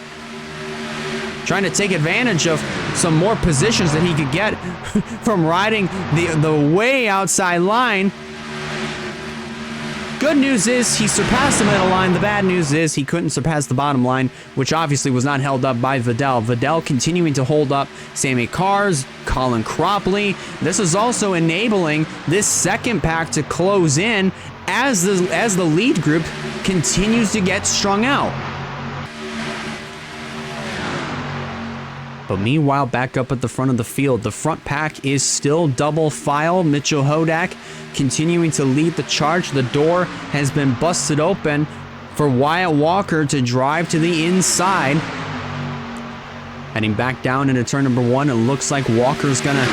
trying to take advantage of some more positions that he could get from riding the way outside line. Good news is he surpassed the middle line. The bad news is he couldn't surpass the bottom line, which obviously was not held up by Vidal. Vidal continuing to hold up Sammy Cars, Colin Cropley. This is also enabling this second pack to close in as the lead group continues to get strung out. But meanwhile, back up at the front of the field, the front pack is still double file. Mitchell Hodak continuing to lead the charge. The door has been busted open for Wyatt Walker to drive to the inside. Heading back down into turn number 1, it looks like Walker's going to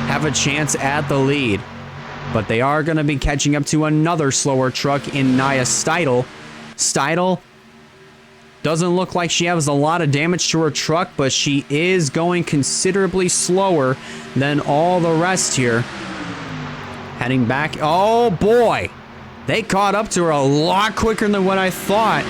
have a chance at the lead. But they are going to be catching up to another slower truck in Nia Steidl. Steidl doesn't look like she has a lot of damage to her truck, but she is going considerably slower than all the rest here. Heading back. Oh boy, they caught up to her a lot quicker than what I thought.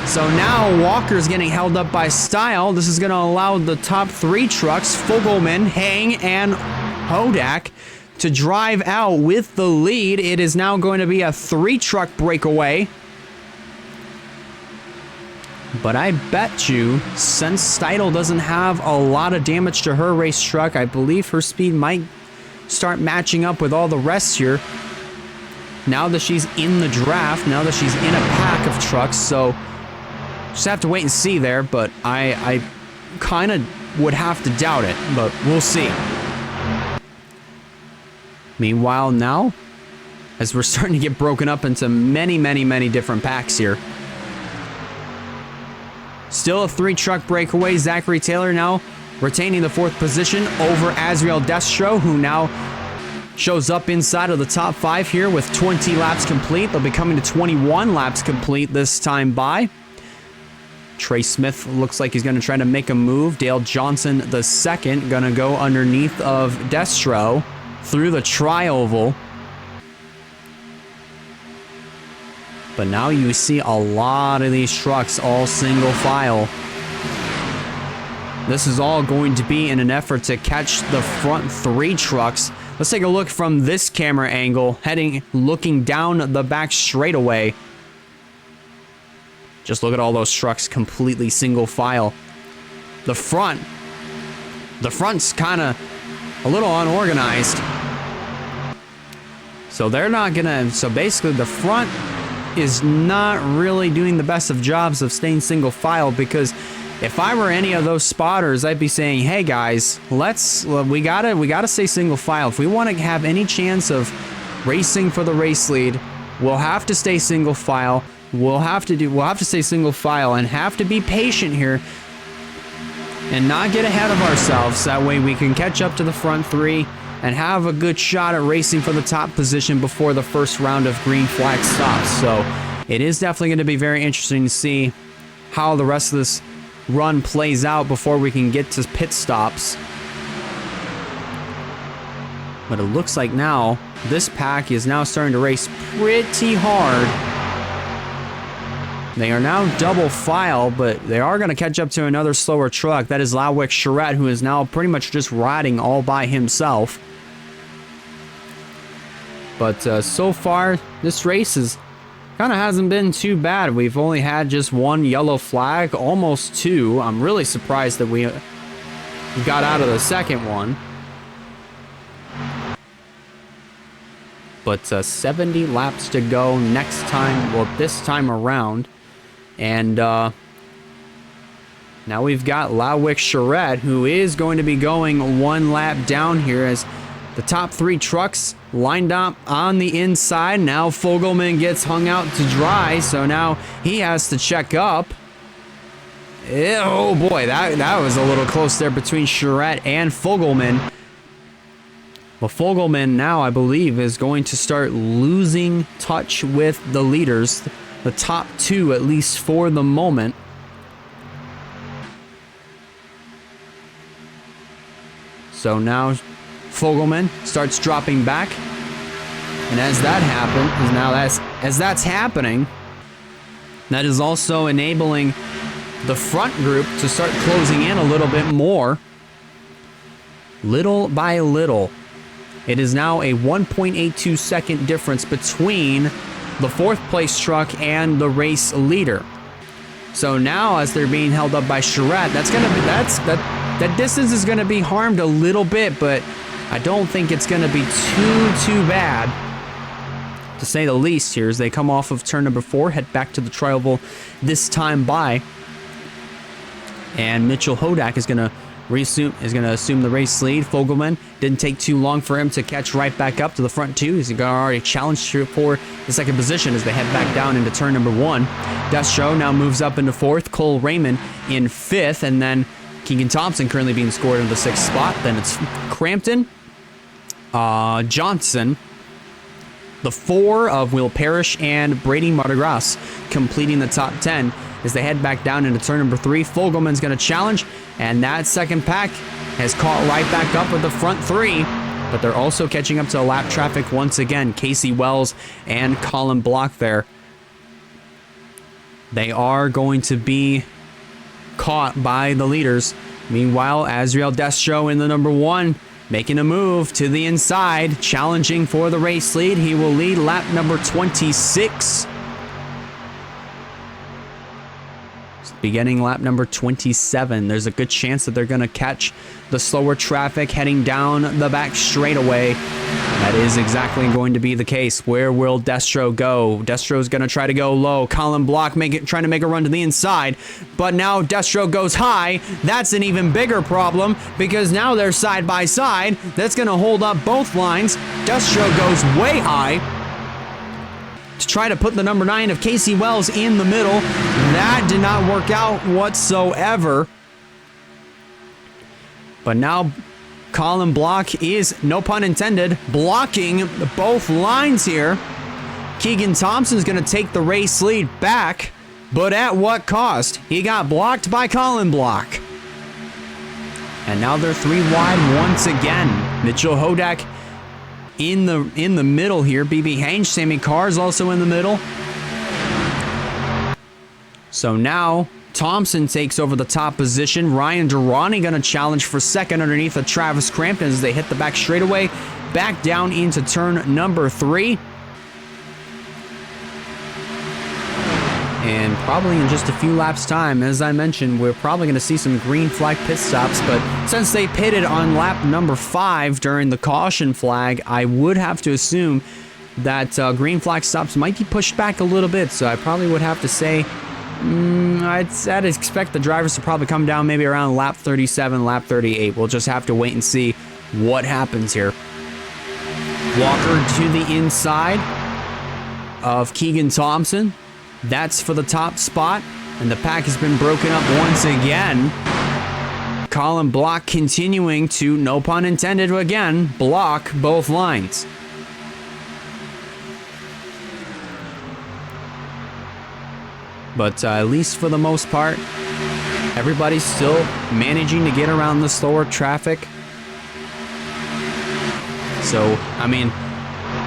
So now Walker's getting held up by Stile. This is going to allow the top 3 trucks, Fogelman, Hang, and Hodak, to drive out with the lead. It is now going to be a 3-truck breakaway. But I bet you, since Steidl doesn't have a lot of damage to her race truck, I believe her speed might start matching up with all the rest here. Now that she's in the draft, now that she's in a pack of trucks, so just have to wait and see there, but I kind of would have to doubt it, but we'll see. Meanwhile now, as we're starting to get broken up into many different packs here, Still a 3-truck breakaway. Zachary Taylor now retaining the 4th position over Azriel Destro, who now shows up inside of the top 5 here with 20 laps complete. They'll be coming to 21 laps complete this time by. Trey Smith looks like he's going to try to make a move. Dale Johnson the second going to go underneath of Destro through the tri-oval. But now you see a lot of these trucks all single file. This is all going to be in an effort to catch the front 3 trucks. Let's take a look from this camera angle, looking down the back straightaway. Just look at all those trucks completely single file. The front's kind of a little unorganized. So they're not gonna, so basically the front is not really doing the best of jobs of staying single file, because if I were any of those spotters, I'd be saying, hey guys, we gotta stay single file. If we want to have any chance of racing for the race lead, we'll have to stay single file. We'll have to stay single file and have to be patient here and not get ahead of ourselves. That way we can catch up to the front 3 and have a good shot at racing for the top position before the first round of green flag stops. So it is definitely going to be very interesting to see how the rest of this run plays out before we can get to pit stops. But it looks like now this pack is now starting to race pretty hard. They are now double file, but they are going to catch up to another slower truck. That is Lawick Charette, who is now pretty much just riding all by himself. But so far, this race kind of hasn't been too bad. We've only had just 1 yellow flag, almost 2. I'm really surprised that we got out of the second one. But 70 laps to go next time, well, this time around. And now we've got Lawick Charette, who is going to be going 1 lap down here as the top 3 trucks lined up on the inside. Now Fogelman gets hung out to dry, so now he has to check up. Oh boy, that was a little close there between Charette and Fogelman. Well, Fogelman now, I believe, is going to start losing touch with the leaders. The top 2, at least for the moment. So now Fogelman starts dropping back. And as that happens, as that's happening, that is also enabling the front group to start closing in a little bit more. Little by little. It is now a 1.82 second difference between the 4th place truck and the race leader. So now, as they're being held up by Charette, that distance is gonna be harmed a little bit, but I don't think it's gonna be too bad, to say the least. Here as they come off of turn number 4, head back to the tri-oval this time by, and Mitchell Hodak is gonna assume the race lead. Fogelman, didn't take too long for him to catch right back up to the front 2. He's already challenged for the 2nd position as they head back down into turn number 1. Destro now moves up into 4th. Cole Raymond in 5th, and then Keegan Thompson currently being scored in the 6th spot. Then it's Crampton, Johnson, the 4 of Will Parrish, and Brady Martigras completing the top 10 as they head back down into turn number 3. Fogelman's going to challenge, and that second pack has caught right back up with the front 3, but they're also catching up to lap traffic once again. Casey Wells and Colin Block there. They are going to be caught by the leaders. Meanwhile, Azriel Destro in the number 1, making a move to the inside, challenging for the race lead. He will lead lap number 26. Beginning lap number 27, there's a good chance that they're going to catch the slower traffic heading down the back straightaway. That is exactly going to be the case. Where will Destro go? Destro's going to try to go low. Colin Block trying to make a run to the inside, but now Destro goes high. That's an even bigger problem because now they're side by side. That's going to hold up both lines. Destro goes way high to try to put the number 9 of Casey Wells in the middle. that did not work out whatsoever. But now Colin Block is, no pun intended, blocking both lines here. Keegan Thompson's going to take the race lead back, but at what cost? He got blocked by Colin Block. And now they're 3 wide once again. Mitchell Hodak in the middle here. BB Hange, Sammy Carr's also in the middle. So now Thompson takes over the top position. Ryan Durrani going to challenge for second underneath of Travis Crampton as they hit the back straightaway. Back down into turn number 3. And probably in just a few laps time, as I mentioned, we're probably going to see some green flag pit stops. But since they pitted on lap number 5 during the caution flag, I would have to assume that green flag stops might be pushed back a little bit. So I probably would have to say I'd expect the drivers to probably come down maybe around lap 37, lap 38. We'll just have to wait and see what happens here. Walker to the inside of Keegan Thompson. That's for the top spot, and the pack has been broken up once again. Colin Block continuing to, no pun intended again, block both lines. But at least for the most part, everybody's still managing to get around the slower traffic. So, I mean,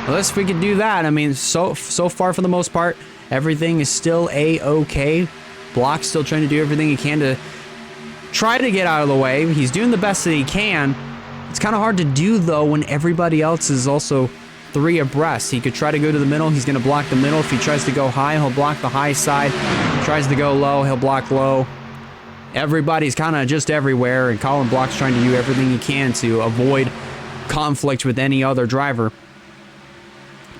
unless we could do that, I mean, so far for the most part, everything is still A-okay. Block's still trying to do everything he can to try to get out of the way. He's doing the best that he can. It's kind of hard to do, though, when everybody else is also 3 abreast. He could try to go to the middle. He's going to block the middle. If he tries to go high, he'll block the high side. If he tries to go low, he'll block low. Everybody's kind of just everywhere, and Colin Block's trying to do everything he can to avoid conflict with any other driver.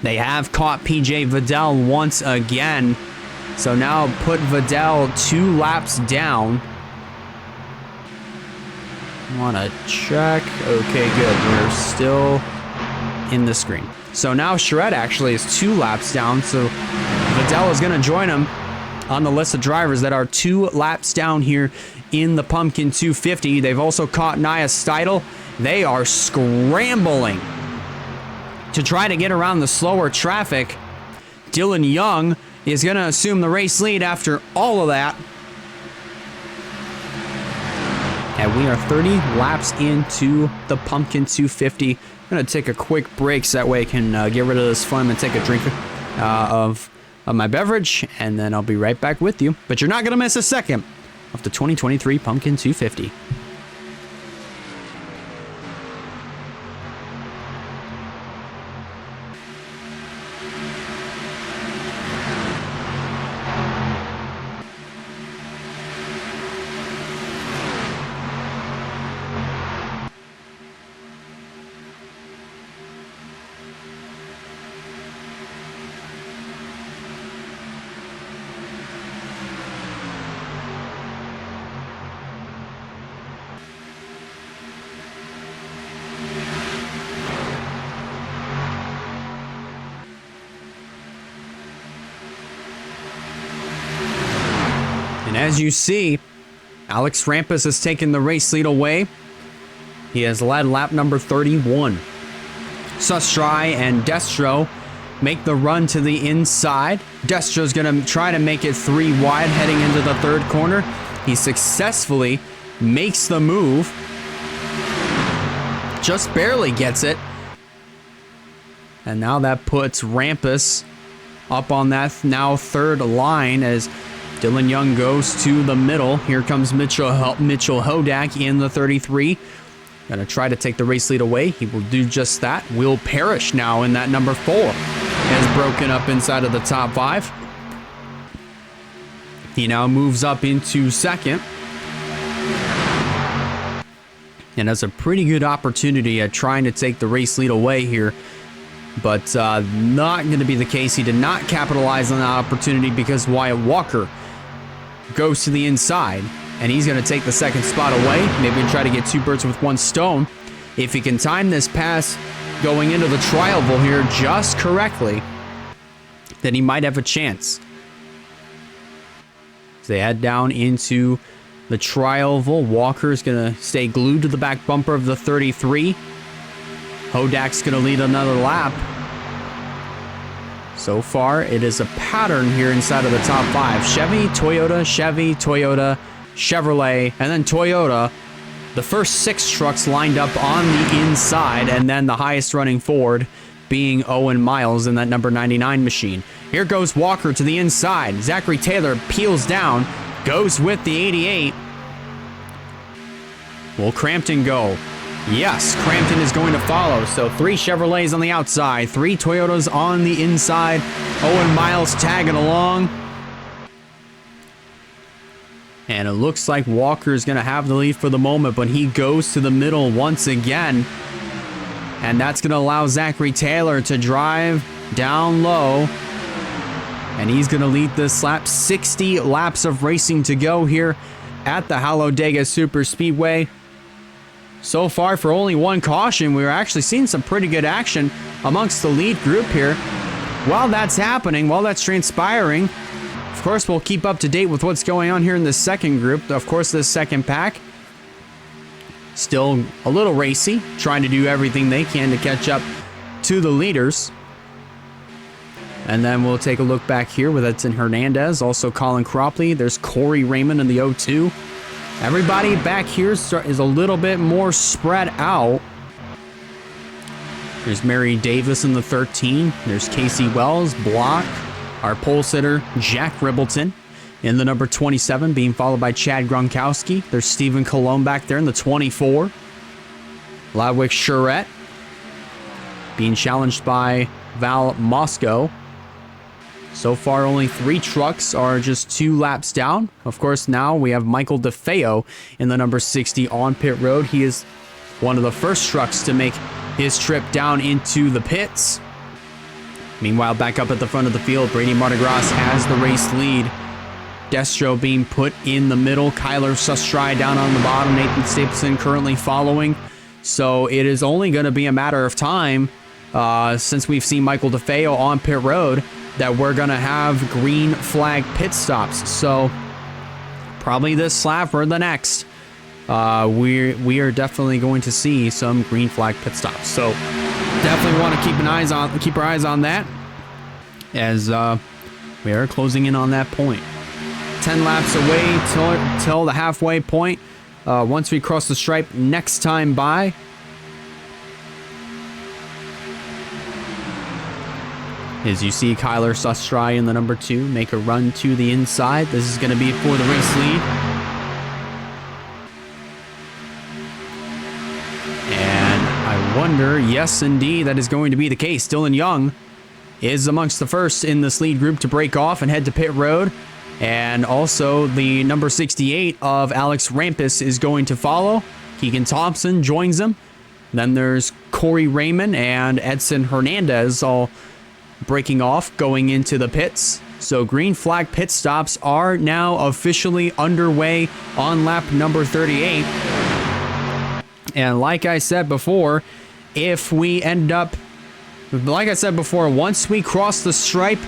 They have caught PJ Vidal once again. So now put Vidal 2 laps down. Want to check. Okay, good. We're still in the screen. So now Charette actually is 2 laps down. So Vidal is going to join him on the list of drivers that are 2 laps down here in the Pumpkin 250. They've also caught Nia Steidel. They are scrambling to try to get around the slower traffic. Dylan Young is going to assume the race lead after all of that. And we are 30 laps into the Pumpkin 250. I'm going to take a quick break so that way I can get rid of this fun and take a drink of my beverage, and then I'll be right back with you. But you're not going to miss a second of the 2023 Pumpkin 250. And as you see, Alex Rampus has taken the race lead away. He has led lap number 31. Sustrai and Destro make the run to the inside. Destro's going to try to make it 3 wide heading into the 3rd corner. He successfully makes the move. Just barely gets it. And now that puts Rampus up on that now 3rd line as Dylan Young goes to the middle. Here comes Mitchell Hodak in the 33. Gonna try to take the race lead away. He will do just that. Will Parrish now in that number 4 has broken up inside of the top 5. He now moves up into 2nd. And has a pretty good opportunity at trying to take the race lead away here. But not going to be the case. He did not capitalize on that opportunity because Wyatt Walker goes to the inside. And he's going to take the 2nd spot away. Maybe try to get 2 birds with 1 stone. If he can time this pass going into the trial here just correctly, then he might have a chance. As they head down into the tri-oval, Walker's going to stay glued to the back bumper of the 33. Hodak's going to lead another lap. So far, it is a pattern here inside of the top 5. Chevy, Toyota, Chevrolet, and then Toyota. The first 6 trucks lined up on the inside, and then the highest running Ford being Owen Miles in that number 99 machine. Here goes Walker to the inside. Zachary Taylor peels down, goes with the 88. Will Crampton go? Yes, Crampton is going to follow. So 3 Chevrolets on the outside, 3 Toyotas on the inside. Owen Miles tagging along. And it looks like Walker is going to have the lead for the moment, but he goes to the middle once again. And that's going to allow Zachary Taylor to drive down low. And he's going to lead this lap. 60 laps of racing to go here at the Talladega Super Speedway. So far, for only 1 caution, we're actually seeing some pretty good action amongst the lead group here. While that's happening, while that's transpiring, of course, we'll keep up to date with what's going on here in the second group. Of course, this second pack, still a little racy, trying to do everything they can to catch up to the leaders. And then we'll take a look back here with Edson Hernandez, also Colin Cropley. There's Corey Raymond in the 02. Everybody back here is a little bit more spread out. There's Mary Davis in the 13. There's Casey Wells, Block, our pole sitter, Jack Ribbleton in the number 27, being followed by Chad Gronkowski. There's Stephen Colon back there in the 24. Ladwick Charette being challenged by Val Moscow. So far, only 3 trucks are just 2 laps down. Of course, now we have Michael DeFeo in the number 60 on pit road. He is one of the first trucks to make his trip down into the pits. Meanwhile, back up at the front of the field, Brady Martigras has the race lead. Destro being put in the middle. Kyler Sustry down on the bottom. Nathan Stapleton currently following. So it is only going to be a matter of time since we've seen Michael DeFeo on pit road that we're going to have green flag pit stops. So probably this lap or the next, we are definitely going to see some green flag pit stops. So definitely want to keep our eyes on that as we are closing in on that point. 10 laps away till the halfway point. Once we cross the stripe next time by. As you see Kyler Sustry in the number 2 make a run to the inside. This is going to be for the race lead. And I wonder, yes indeed, that is going to be the case. Dylan Young is amongst the first in this lead group to break off and head to pit road. And also the number 68 of Alex Rampus is going to follow. Keegan Thompson joins him. Then there's Corey Raymond and Edson Hernandez all breaking off, going into the pits. So green flag pit stops are now officially underway on lap number 38. And like I said before, once we cross the stripe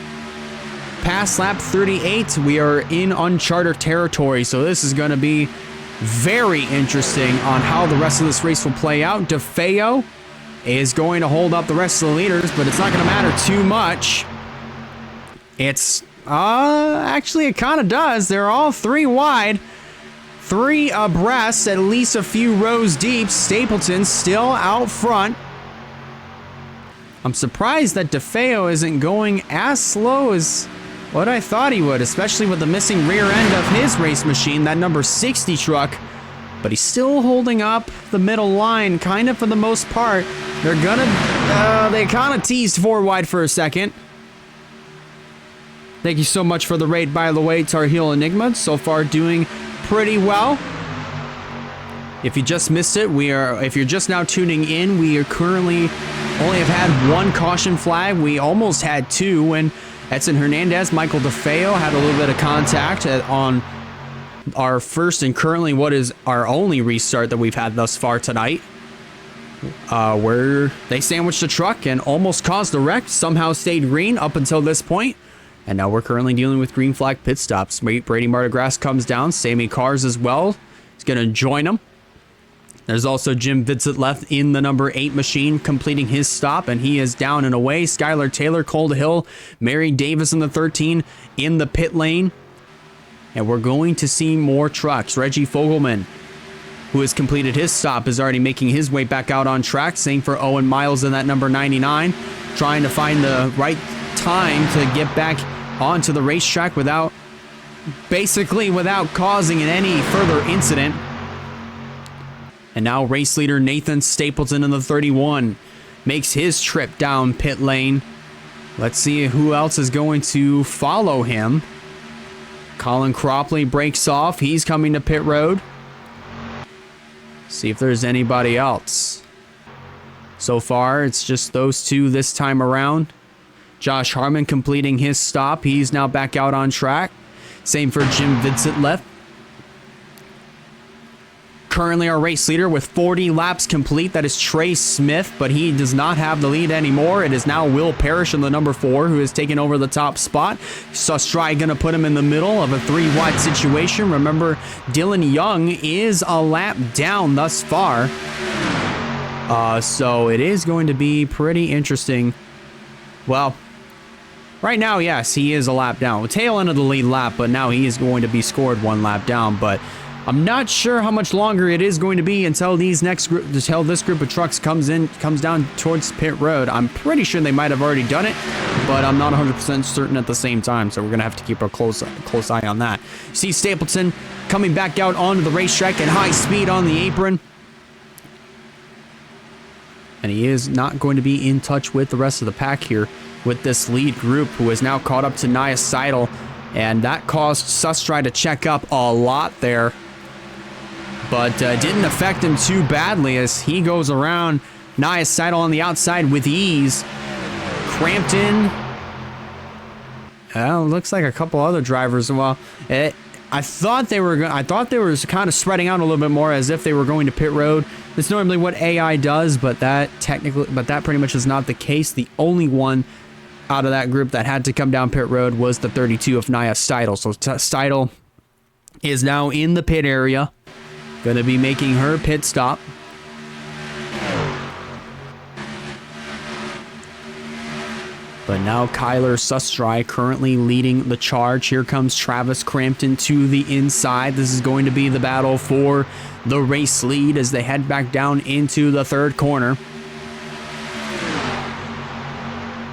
past lap 38, we are in uncharted territory. So this is going to be very interesting on how the rest of this race will play out. DeFeo is going to hold up the rest of the leaders, but it's not going to matter too much. It's actually it kind of does. They're all 3 wide, 3 abreast, at least a few rows deep. Stapleton still out front. I'm surprised that DeFeo isn't going as slow as what I thought he would, especially with the missing rear end of his race machine, that number 60 truck. But he's still holding up the middle line, kind of for the most part. They kind of teased 4 wide for a second. Thank you so much for the raid, by the way, Tar Heel Enigma. So far doing pretty well. If you just missed it, if you're just now tuning in, we are currently only have had 1 caution flag. We almost had 2 when Edson Hernandez, Michael DeFeo had a little bit of contact on our first and currently what is our only restart that we've had thus far tonight, where they sandwiched the truck and almost caused a wreck. Somehow stayed green up until this point. And now we're currently dealing with green flag pit stops. Brady Mardegrass comes down. Sammy Cars as well. He's going to join him. There's also Jim Vincent left in the number 8 machine, completing his stop, and he is down and away. Skylar Taylor, Cole Hill, Mary Davis in the 13 in the pit lane. And we're going to see more trucks. Reggie Fogelman, who has completed his stop, is already making his way back out on track. Same for Owen Miles in that number 99, trying to find the right time to get back onto the racetrack without causing any further incident. And now race leader Nathan Stapleton in the 31 makes his trip down pit lane. Let's see who else is going to follow him. Colin Cropley breaks off. He's coming to pit road. See if there's anybody else. So far, it's just those two this time around. Josh Harmon completing his stop. He's now back out on track. Same for Jim Vincent left. Currently our race leader with 40 laps complete. That is Trey Smith, but he does not have the lead anymore. It is now Will Parrish in the number 4 who has taken over the top spot. Sustry going to put him in the middle of a 3-wide situation. Remember, Dylan Young is a lap down thus far. So it is going to be pretty interesting. Well, right now, yes, he is a lap down. Tail end of the lead lap, but now he is going to be scored 1 lap down. But I'm not sure how much longer it is going to be until this group of trucks comes down towards pit road. I'm pretty sure they might have already done it, but I'm not 100% certain at the same time. So we're gonna have to keep a close eye on that. See Stapleton coming back out onto the racetrack at high speed on the apron. And he is not going to be in touch with the rest of the pack here with this lead group, who is now caught up to Nia Seidel. And that caused Sustry to check up a lot there. But didn't affect him too badly as he goes around Nia Seidel on the outside with ease. Crampton. Looks like a couple other drivers. Well, I thought they were kind of spreading out a little bit more as if they were going to pit road. That's normally what AI does, but that pretty much is not the case. The only one out of that group that had to come down pit road was the 32 of Nia Seidel. So Seidel is now in the pit area, going to be making her pit stop. But now Kyler Sustry currently leading the charge. Here comes Travis Crampton to the inside. This is going to be the battle for the race lead as they head back down into the third corner.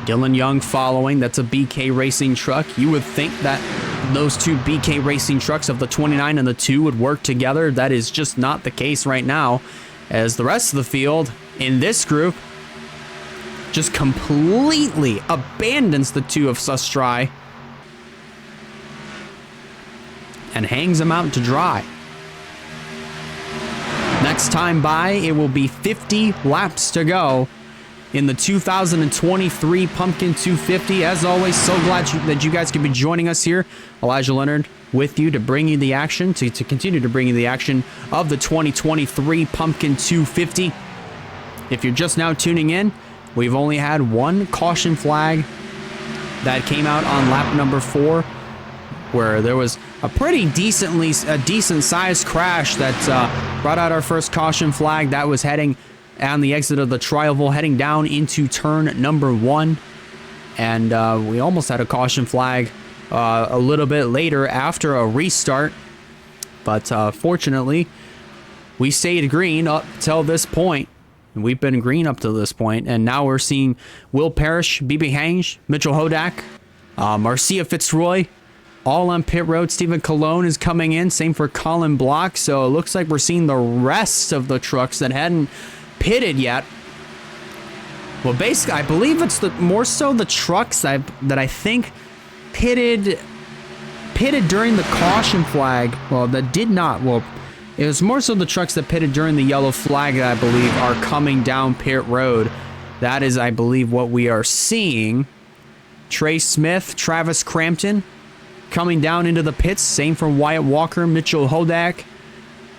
Dylan Young following. That's a BK Racing truck. You would think that those two BK Racing trucks of the 29 and the 2 would work together. That is just not the case right now, as the rest of the field in this group just completely abandons the 2 of Sustry and hangs them out to dry. Next time by, it will be 50 laps to go in the 2023 Pumpkin 250. As always, so glad that you guys could be joining us here. Elijah Leonard with you to bring you the action, to continue to bring you the action of the 2023 Pumpkin 250. If you're just now tuning in, we've only had one caution flag that came out on lap number 4, where there was a pretty decent sized crash that brought out our first caution flag. That was heading on the exit of the tri-oval, heading down into turn number 1. And we almost had a caution flag a little bit later after a restart. But fortunately, we stayed green up till this point. We've been green up to this point, and now we're seeing Will Parrish, BB Hange, Mitchell Hodak, Marcia Fitzroy, all on pit road. Stephen Colon is coming in, same for Colin Block. So it looks like we're seeing the rest of the trucks that hadn't pitted yet. Well, basically, I believe it's more so the trucks that I think pitted during the caution flag. Well, that did not. Well, it was more so the trucks that pitted during the yellow flag that I believe are coming down pit road. That is, I believe, what we are seeing. Trey Smith, Travis Crampton coming down into the pits. Same for Wyatt Walker, Mitchell Hodak,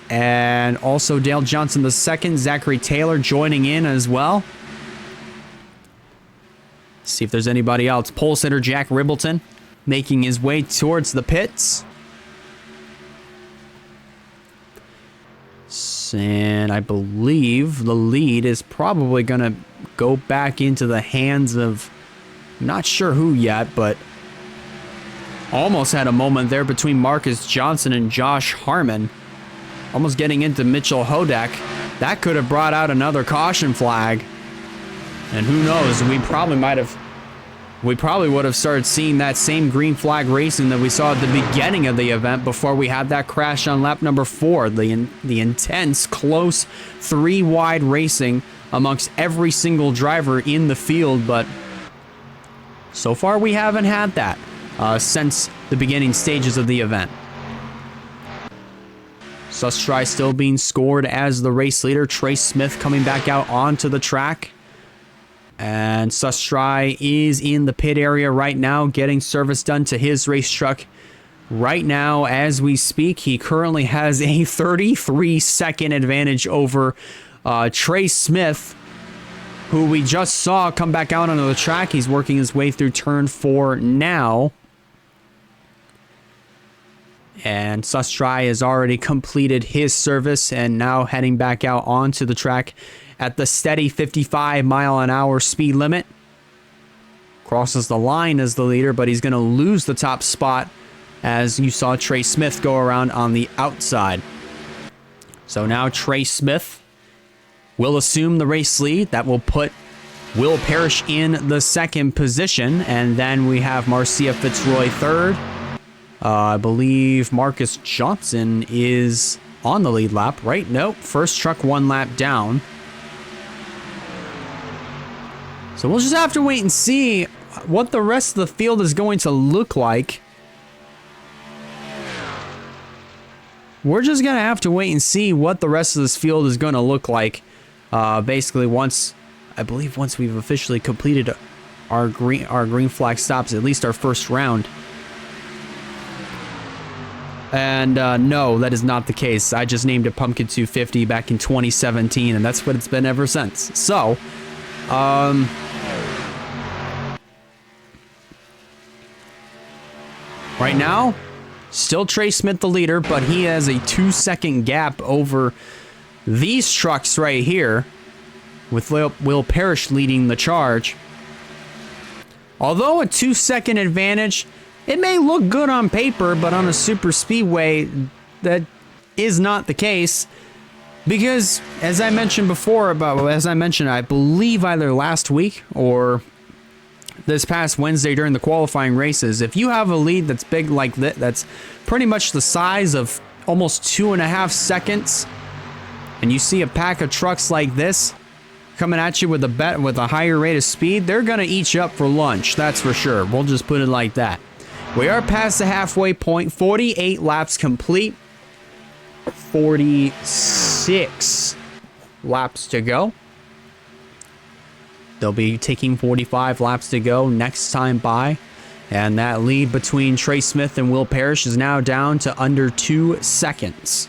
and also Dale Johnson II. Zachary Taylor joining in as well. See if there's anybody else. Pole sitter Jack Ribbleton making his way towards the pits. And I believe the lead is probably going to go back into the hands of, not sure who yet, but almost had a moment there between Marcus Johnson and Josh Harmon. Almost getting into Mitchell Hodak. That could have brought out another caution flag. And who knows, we probably would have started seeing that same green flag racing that we saw at the beginning of the event before we had that crash on lap number 4. The intense, close, 3-wide racing amongst every single driver in the field, but so far we haven't had that since the beginning stages of the event. Sustry still being scored as the race leader. Trey Smith coming back out onto the track. And Sustry is in the pit area right now, getting service done to his race truck. Right now, as we speak, he currently has a 33-second advantage over Trey Smith, who we just saw come back out onto the track. He's working his way through turn 4 now. And Sustry has already completed his service and now heading back out onto the track at the steady 55-mile-an-hour speed limit. Crosses the line as the leader, but he's going to lose the top spot as you saw Trey Smith go around on the outside. So now Trey Smith will assume the race lead. That will put Will Parrish in the second position. And then we have Marcia Fitzroy third. I believe Marcus Johnson is on the lead lap, right? Nope. First truck 1 lap down. So we'll just have to wait and see what the rest of the field is going to look like. We're just going to have to wait and see what the rest of this field is going to look like. Basically, once we've officially completed our green flag stops, at least our first round. And no, that is not the case. I just named it Pumpkin 250 back in 2017, and that's what it's been ever since. So, right now, still Trey Smith the leader, but he has a 2-second gap over these trucks right here, with Will Parrish leading the charge. Although a 2-second advantage, it may look good on paper, but on a super speedway, that is not the case. Because, as I mentioned before, I believe either last week or this past Wednesday during the qualifying races, if you have a lead that's big like that, that's pretty much the size of almost 2.5 seconds, and you see a pack of trucks like this coming at you with a higher rate of speed, they're going to eat you up for lunch, that's for sure. We'll just put it like that. We are past the halfway point, 48 laps complete, 46 laps to go. They'll be taking 45 laps to go next time by. And that lead between Trey Smith and Will Parrish is now down to under 2 seconds.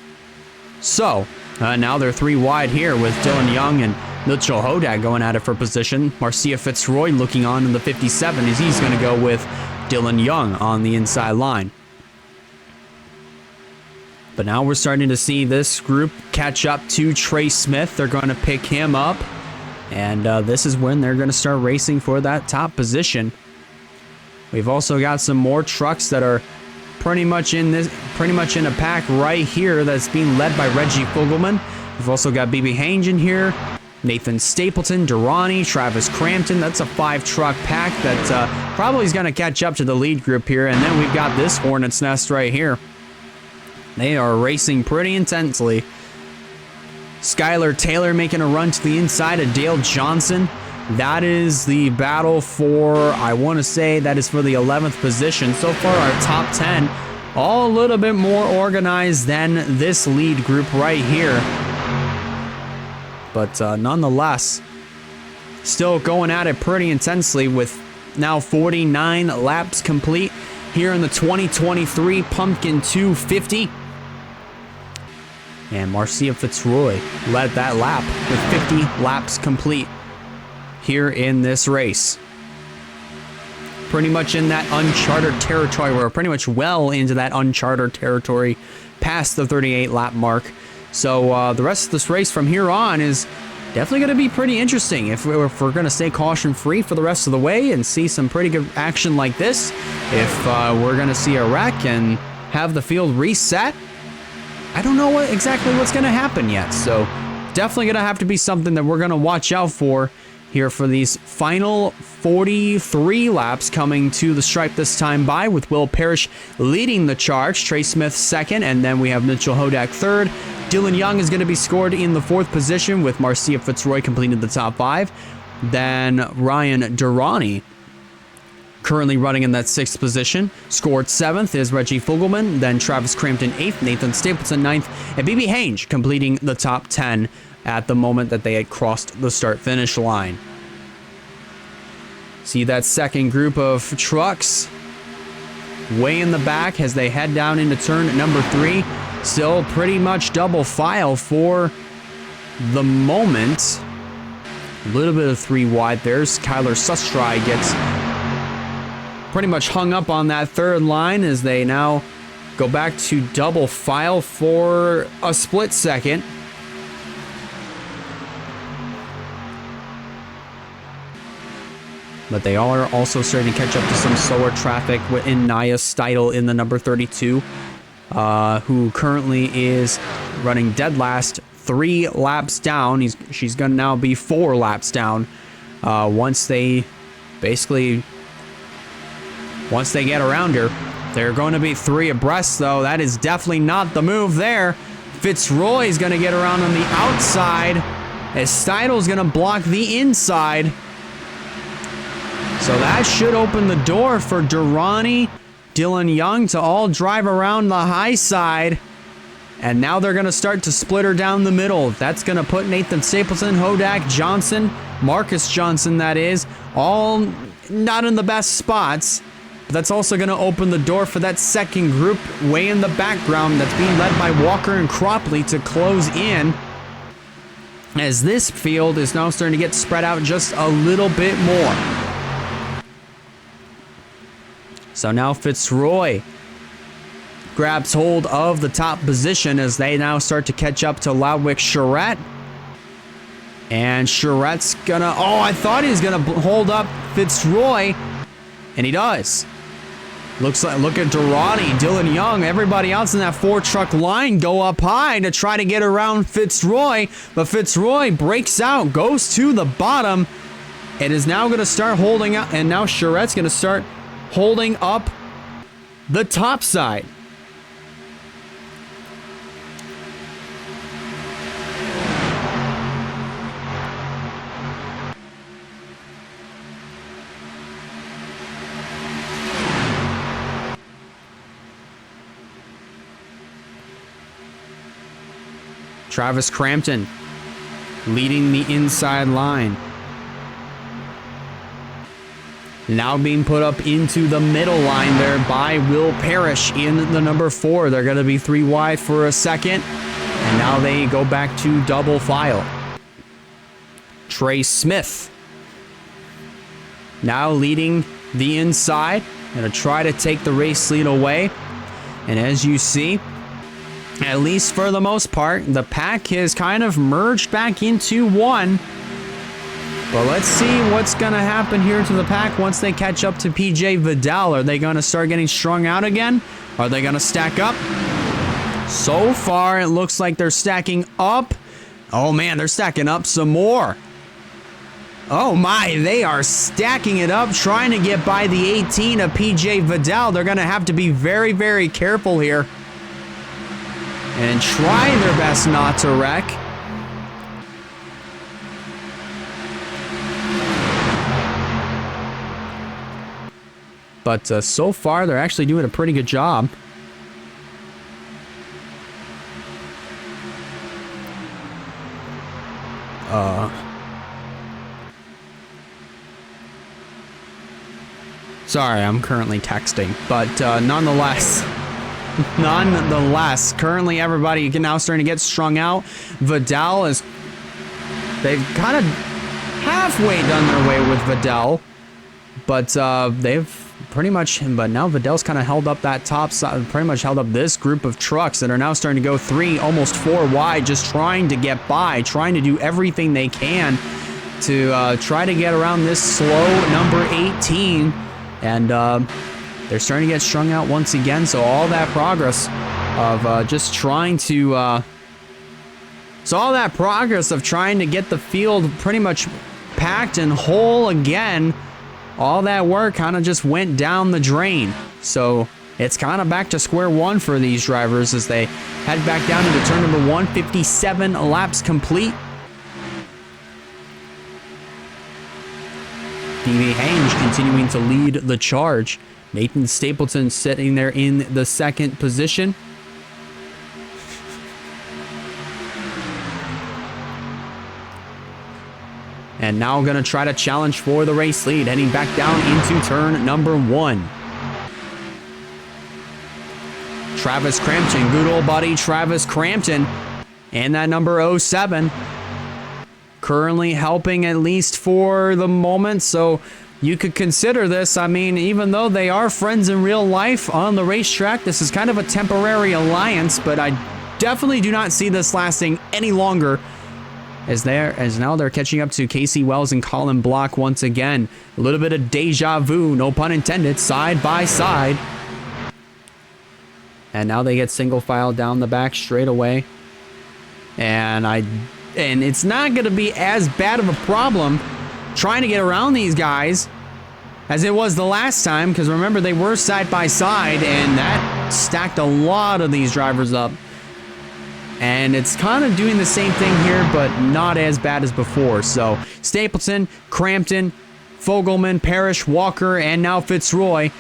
So, now they're 3 wide here with Dylan Young and Mitchell Hodak going at it for position. Marcia Fitzroy looking on in the 57 as he's going to go with Dylan Young on the inside line. But now we're starting to see this group catch up to Trey Smith. They're going to pick him up. And this is when they're going to start racing for that top position. We've also got some more trucks that are pretty much in a pack right here that's being led by Reggie Fogelman. We've also got BB Hange in here, Nathan Stapleton, Durrani, Travis Crampton. That's a 5-truck pack that probably is going to catch up to the lead group here. And then we've got this Hornet's Nest right here. They are racing pretty intensely. Skylar Taylor making a run to the inside of Dale Johnson. That is the battle for, I want to say, that is for the 11th position. So far, our top 10, all a little bit more organized than this lead group right here. But nonetheless, still going at it pretty intensely with now 49 laps complete here in the 2023 Pumpkin 250. And Marcia Fitzroy led that lap with 50 laps complete here in this race. pretty much in that uncharted territory. We're pretty much well into that uncharted territory past the 38 lap mark. So the rest of this race from here on is definitely going to be pretty interesting. If we're going to stay caution free for the rest of the way and see some pretty good action like this, if we're going to see a wreck and have the field reset, I don't know exactly what's going to happen yet. So definitely going to have to be something that we're going to watch out for here for these final 43 laps coming to the stripe this time by, with Will Parrish leading the charge, Trey Smith second, and then we have Mitchell Hodak third. Dylan Young is going to be scored in the fourth position, with Marcia Fitzroy completing the top five. Then Ryan Durrani, currently running in that sixth position. Scored seventh is Reggie Fogelman, then Travis Crampton eighth, Nathan Stapleton ninth, and BB Hange completing the top 10 at the moment that they had crossed the start-finish line. See that second group of trucks way in the back as they head down into turn number 3. Still pretty much double file for the moment. A little bit of 3 wide there. Kyler Sustry gets pretty much hung up on that third line as they now go back to double file for a split second. But they are also starting to catch up to some slower traffic in Naya Steidel in the number 32, who currently is running dead last, 3 laps down. She's going to now be 4 laps down once they get around her. They're going to be 3 abreast, though. That is definitely not the move there. Fitzroy is going to get around on the outside as Steidel's going to block the inside. So that should open the door for Durrani, Dylan Young to all drive around the high side. And now they're going to start to split her down the middle. That's going to put Nathan Stapleton, Hodak, Johnson, Marcus Johnson, that is, all not in the best spots. But that's also going to open the door for that second group way in the background that's being led by Walker and Cropley to close in, as this field is now starting to get spread out just a little bit more. So now Fitzroy grabs hold of the top position as they now start to catch up to Loudwick Charette. And Charette's gonna... Oh, I thought he was gonna hold up Fitzroy. And he does. Looks like... Look at Durrani, Dylan Young, everybody else in that 4-truck line go up high to try to get around Fitzroy. But Fitzroy breaks out, goes to the bottom. It is now gonna start holding out. And now Charette's gonna start holding up the top side. Travis Crampton leading the inside line. Now being put up into the middle line there by Will Parrish in the number 4. They're going to be 3 wide for a second. And now they go back to double file. Trey Smith now leading the inside. Going to try to take the race lead away. And as you see, at least for the most part, the pack has kind of merged back into one. But let's see what's going to happen here to the pack once they catch up to PJ Vidal. Are they going to start getting strung out again? Are they going to stack up? So far, it looks like they're stacking up. Oh man, they're stacking up some more. Oh my, they are stacking it up, trying to get by the 18 of PJ Vidal. They're going to have to be very, very careful here and try their best not to wreck. But so far, they're actually doing a pretty good job. Sorry, I'm currently texting. But nonetheless, currently everybody now starting to get strung out. Vidal is... They've kind of halfway done their way with Vidal. but they've pretty much, but now Vidal's kind of held up that top side, pretty much held up this group of trucks that are now starting to go 3, almost 4 wide, just trying to get by, trying to do everything they can to try to get around this slow number 18. And they're starting to get strung out once again. So all that progress of just trying to, so all that progress of trying to get the field pretty much packed and whole again, all that work kind of just went down the drain. So it's kind of back to square one for these drivers as they head back down into turn number 1, 57 laps complete. DB Hange continuing to lead the charge. Nathan Stapleton sitting there in the second position. And now going to try to challenge for the race lead, heading back down into turn number 1. Travis Crampton, good old buddy Travis Crampton, and that number 07. Currently helping at least for the moment, so you could consider this. I mean, even though they are friends in real life on the racetrack, this is kind of a temporary alliance, but I definitely do not see this lasting any longer. As now they're catching up to Casey Wells and Colin Block once again. A little bit of deja vu, no pun intended, side by side. And now they get single file down the back straight away. And it's not going to be as bad of a problem trying to get around these guys as it was the last time, because remember, they were side by side, and that stacked a lot of these drivers up. And it's kind of doing the same thing here, but not as bad as before. So Stapleton, Crampton, Fogelman, Parrish, Walker, and now Fitzroy,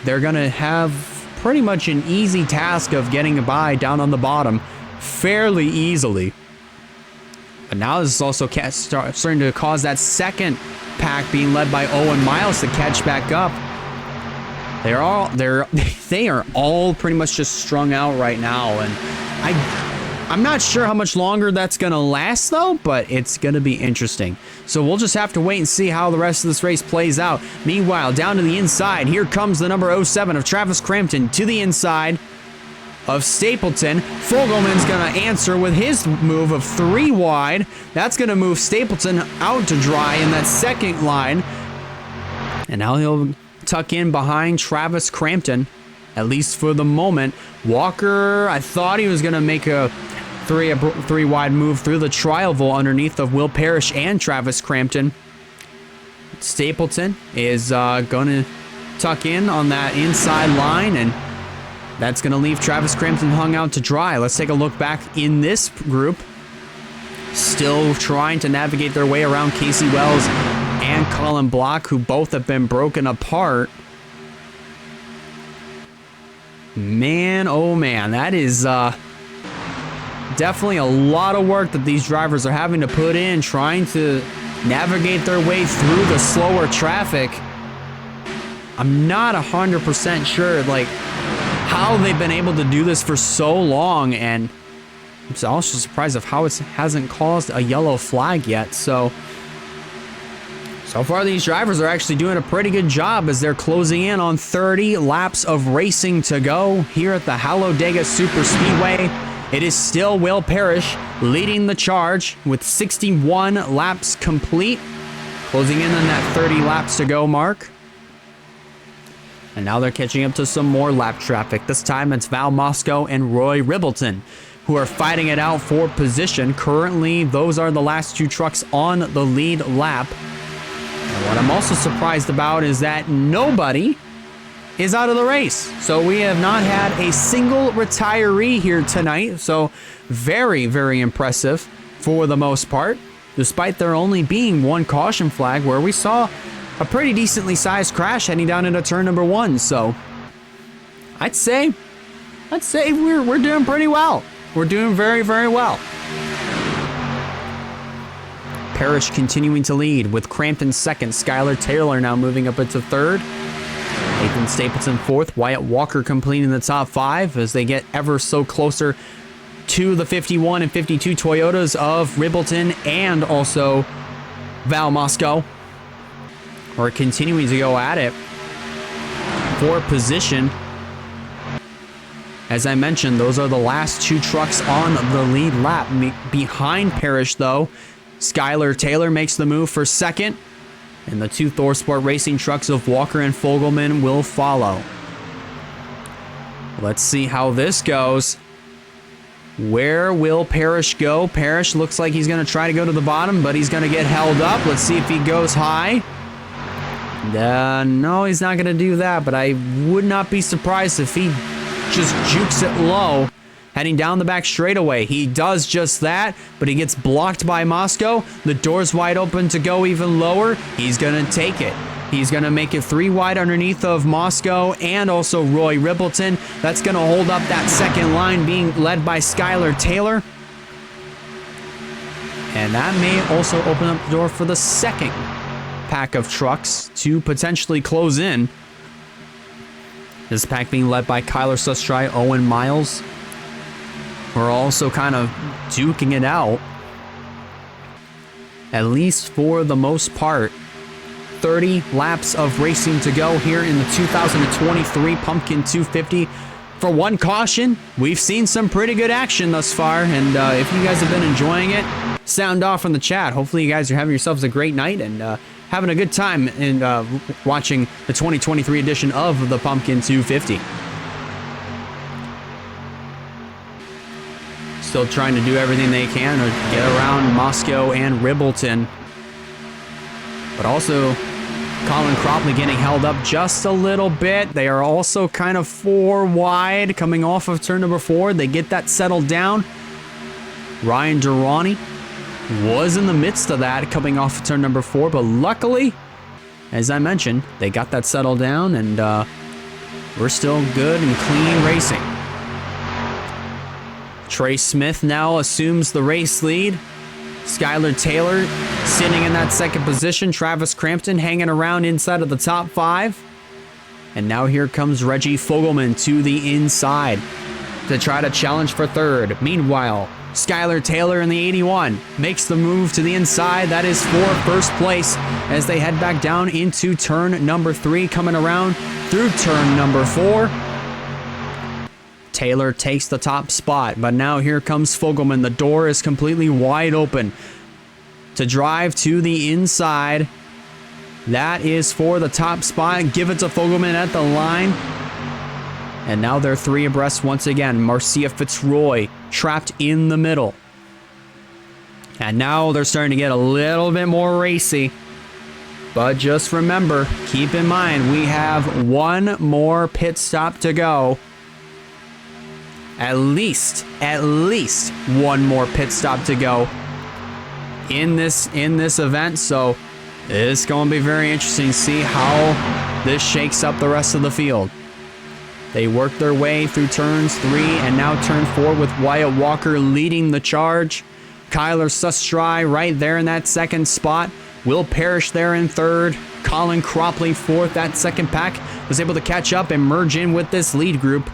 they're going to have pretty much an easy task of getting by down on the bottom fairly easily. But now this is also starting to cause that second pack being led by Owen Miles to catch back up. They are all pretty much just strung out right now, and I'm not sure how much longer that's going to last, though, but it's going to be interesting. So we'll just have to wait and see how the rest of this race plays out. Meanwhile, down to the inside, here comes the number 07 of Travis Crampton to the inside of Stapleton. Fogelman's going to answer with his move of 3 wide. That's going to move Stapleton out to dry in that second line. And now he'll tuck in behind Travis Crampton, at least for the moment. Walker, I thought he was going to make a 3 wide move through the trial underneath of Will Parrish and Travis Crampton. Stapleton is going to tuck in on that inside line, and that's going to leave Travis Crampton hung out to dry. Let's take a look back in this group. Still trying to navigate their way around Casey Wells and Colin Block, who both have been broken apart. Man, oh man, that is definitely a lot of work that these drivers are having to put in, trying to navigate their way through the slower traffic. I'm not 100% sure, like, how they've been able to do this for so long, and I'm also surprised of how it hasn't caused a yellow flag yet. So far these drivers are actually doing a pretty good job as they're closing in on 30 laps of racing to go here at the Talladega Super Speedway. It is still Will Parrish leading the charge with 61 laps complete, closing in on that 30 laps to go mark. And now they're catching up to some more lap traffic. This time it's Val Moscow and Roy Ribbleton who are fighting it out for position. Currently, those are the last 2 trucks on the lead lap. And what I'm also surprised about is that nobody is out of the race. So we have not had a single retiree here tonight. So very, very impressive for the most part, despite there only being 1 caution flag where we saw a pretty decently sized crash heading down into turn number 1. So I'd say we're doing pretty well. We're doing very, very well. Parrish continuing to lead with Crampton second. Skylar Taylor now moving up into third. Nathan Stapleton fourth. Wyatt Walker completing the top 5 as they get ever so closer to the 51 and 52 Toyotas of Ribbleton and also Val Moscow. are continuing to go at it for position. As I mentioned, those are the last 2 trucks on the lead lap. Behind Parrish, though, Skylar Taylor makes the move for second, and the 2 ThorSport Racing trucks of Walker and Fogelman will follow. Let's see how this goes. Where will Parrish go? Parrish looks like he's going to try to go to the bottom, but he's going to get held up. Let's see if he goes high. No, he's not going to do that, but I would not be surprised if he just jukes it low, heading down the back straightaway. He does just that, but he gets blocked by Moscow. The door's wide open to go even lower. He's going to take it. He's going to make it 3 wide underneath of Moscow and also Roy Rippleton. That's going to hold up that second line being led by Skylar Taylor. And that may also open up the door for the second pack of trucks to potentially close in. This pack being led by Kyler Sustry, Owen Miles. We're also kind of duking it out. At least for the most part. 30 laps of racing to go here in the 2023 Pumpkin 250. For one caution, we've seen some pretty good action thus far, and if you guys have been enjoying it, sound off in the chat. Hopefully you guys are having yourselves a great night and having a good time in watching the 2023 edition of the Pumpkin 250. Still trying to do everything they can to get around Moscow and Ribbleton. But also, Colin Cropley getting held up just a little bit. They are also kind of 4 wide coming off of turn number 4. They get that settled down. Ryan Durrani was in the midst of that coming off of turn number 4, but luckily, as I mentioned, they got that settled down, and we're still good and clean racing. Trey Smith now assumes the race lead. Skylar Taylor sitting in that second position. Travis Crampton hanging around inside of the top 5. And now here comes Reggie Fogelman to the inside to try to challenge for third. Meanwhile, Skylar Taylor in the 81 makes the move to the inside. That is for first place as they head back down into turn number 3, coming around through turn number 4. Taylor takes the top spot, but now here comes Fogelman. The door is completely wide open to drive to the inside. That is for the top spot. Give it to Fogelman at the line. And now they're 3 abreast once again. Marcia Fitzroy trapped in the middle. And now they're starting to get a little bit more racy. But just remember, keep in mind, we have 1 more pit stop to go. At least 1 more pit stop to go in this event. So it's going to be very interesting to see how this shakes up the rest of the field. They work their way through turns 3 and now turn 4 with Wyatt Walker leading the charge. Kyler Sustry right there in that second spot. Will Parrish there in third. Colin Cropley fourth. That second pack was able to catch up and merge in with this lead group.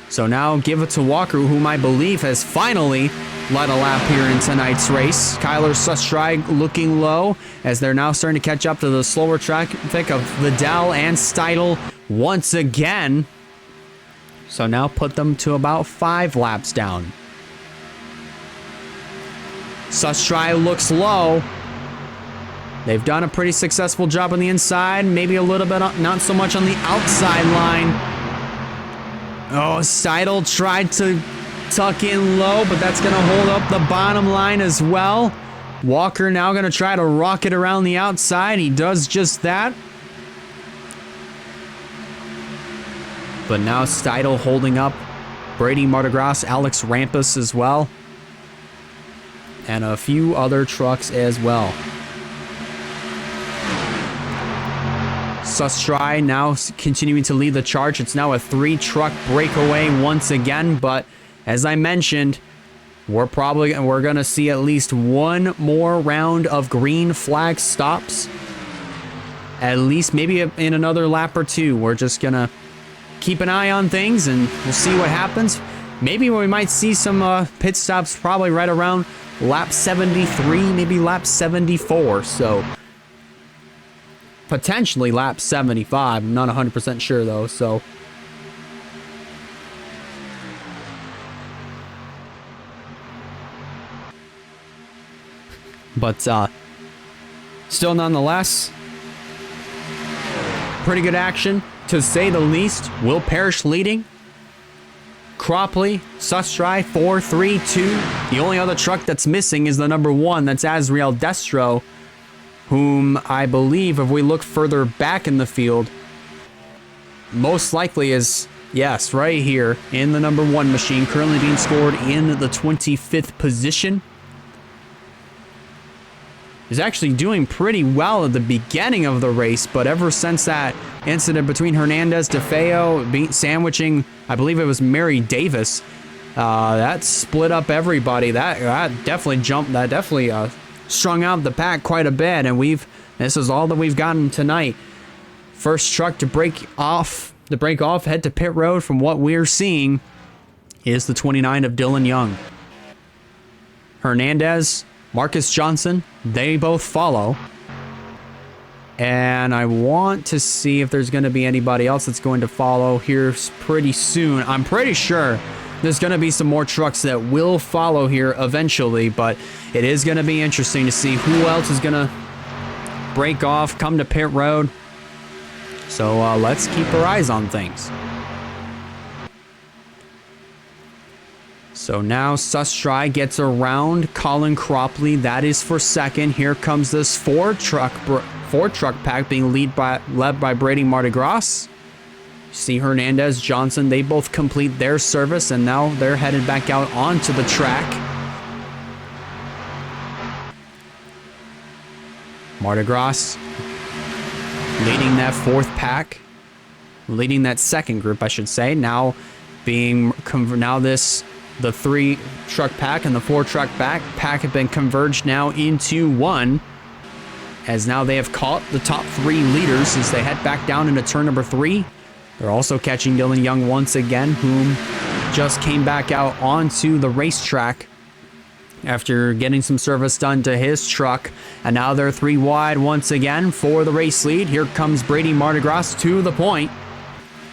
So now give it to Walker, whom I believe has finally led a lap here in tonight's race. Kyler Sustry looking low as they're now starting to catch up to the slower traffic of Liddell and Steidel once again. So now put them to about 5 laps down. Sustry looks low. They've done a pretty successful job on the inside, maybe a little bit, not so much on the outside line. Oh, Seidel tried to tuck in low, but that's going to hold up the bottom line as well. Walker now going to try to rocket around the outside. He does just that. But now Steidel holding up Brady Martigras, Alex Rampus as well. And a few other trucks as well. Sustry now continuing to lead the charge. It's now a 3-truck breakaway once again, but as I mentioned, we're going to see at least 1 more round of green flag stops. At least maybe in another lap or 2. We're just going to keep an eye on things and we'll see what happens. Maybe we might see some pit stops probably right around lap 73, maybe lap 74. So potentially lap 75. I'm not 100% sure though, so. But still nonetheless, pretty good action to say the least. Will Parrish leading. Cropley, Sustry, 4, 3, 2. The only other truck that's missing is the number 1. That's Azriel Destro, whom I believe, if we look further back in the field, most likely is, yes, right here in the number 1 machine, currently being scored in the 25th position. Is actually doing pretty well at the beginning of the race, but ever since that incident between Hernandez, DeFeo, sandwiching, I believe it was Mary Davis, that split up everybody. That definitely strung out the pack quite a bit, and this is all that we've gotten tonight. First truck to break off head to pit road from what we're seeing is the 29 of Dylan Young. Hernandez, Marcus Johnson, they both follow. And I want to see if there's going to be anybody else that's going to follow here pretty soon. I'm pretty sure there's going to be some more trucks that will follow here eventually, but it is going to be interesting to see who else is going to break off, come to pit road. So let's keep our eyes on things. So now Sustry gets around Colin Cropley. That is for second. Here comes this four truck pack being led by Brady Mardi Gras. See Hernandez, Johnson, they both complete their service, and now they're headed back out onto the track. Mardi Gras leading that fourth pack, leading that second group, I should say. Now the 3 truck pack and the 4 truck pack have been converged now into one, as now they have caught the top 3 leaders as they head back down into turn number 3. They're also catching Dylan Young once again, whom just came back out onto the racetrack after getting some service done to his truck. And now they're 3 wide once again for the race lead. Here comes Brady Mardi Gras to the point.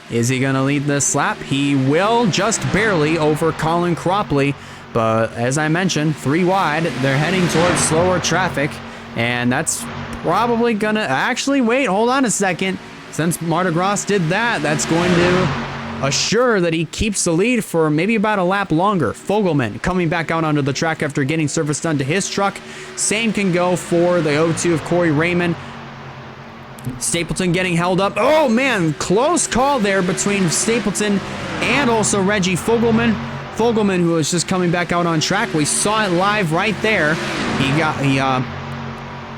Is he going to lead this lap? He will, just barely over Colin Cropley. But as I mentioned, 3 wide. They're heading towards slower traffic. And that's probably going to... Actually, wait, hold on a second. Since Mardi Gras did that, that's going to assure that he keeps the lead for maybe about a lap longer. Fogelman coming back out onto the track after getting service done to his truck. Same can go for the 0-2 of Corey Raymond. Stapleton getting held up. Oh man, close call there between Stapleton and also Reggie Fogelman. Fogelman, who was just coming back out on track. We saw it live right there. He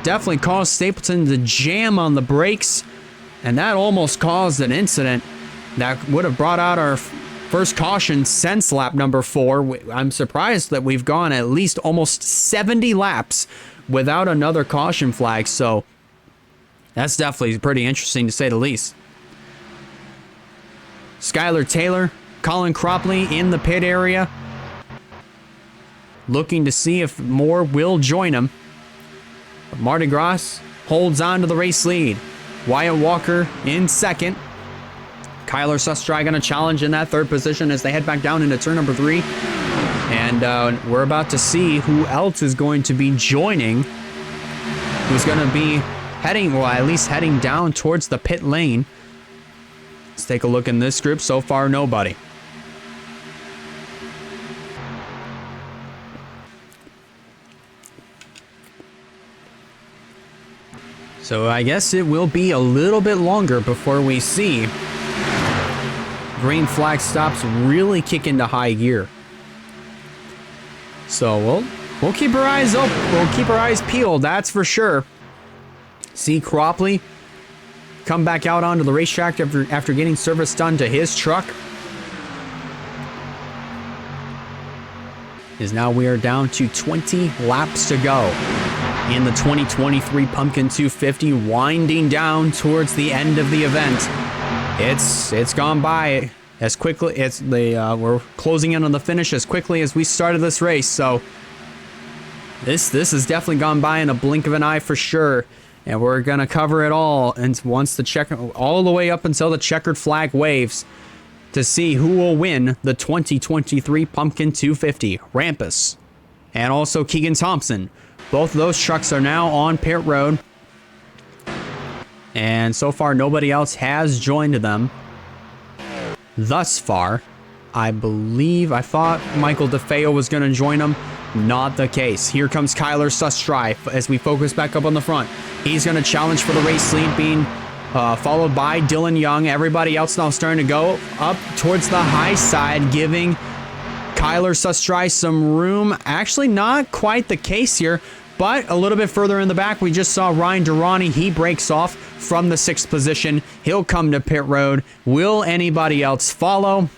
definitely caused Stapleton to jam on the brakes, and that almost caused an incident that would have brought out our first caution since lap number 4. I'm surprised that we've gone at least almost 70 laps without another caution flag, so that's definitely pretty interesting to say the least. Skylar Taylor, Colin Cropley in the pit area, looking to see if more will join him. But Mardi Gras holds on to the race lead. Wyatt Walker in second. Kyler Sustry going to challenge in that 3rd position as they head back down into turn number 3. And we're about to see who else is going to be joining, who's going to be at least heading down towards the pit lane. Let's take a look in this group. So far, nobody. So I guess it will be a little bit longer before we see green flag stops really kick into high gear. So we'll keep our eyes open. We'll keep our eyes peeled, that's for sure. See Cropley come back out onto the racetrack after getting service done to his truck. As now we are down to 20 laps to go in the 2023 Pumpkin 250, winding down towards the end of the event. It's gone by as quickly as we're closing in on the finish as quickly as we started this race. So this has definitely gone by in a blink of an eye for sure. And we're going to cover it all and once the all the way up until the checkered flag waves to see who will win the 2023 Pumpkin 250. Rampus and also Keegan Thompson. Both of those trucks are now on pit road. And so far, nobody else has joined them. Thus far, I thought Michael DeFeo was going to join them. Not the case. Here comes Kyler Sustry as we focus back up on the front. He's going to challenge for the race lead, being followed by Dylan Young. Everybody else now starting to go up towards the high side, giving Kyler Sustry some room. Actually, not quite the case here, but a little bit further in the back, we just saw Ryan Durrani. He breaks off from the 6th position. He'll come to pit road. Will anybody else follow?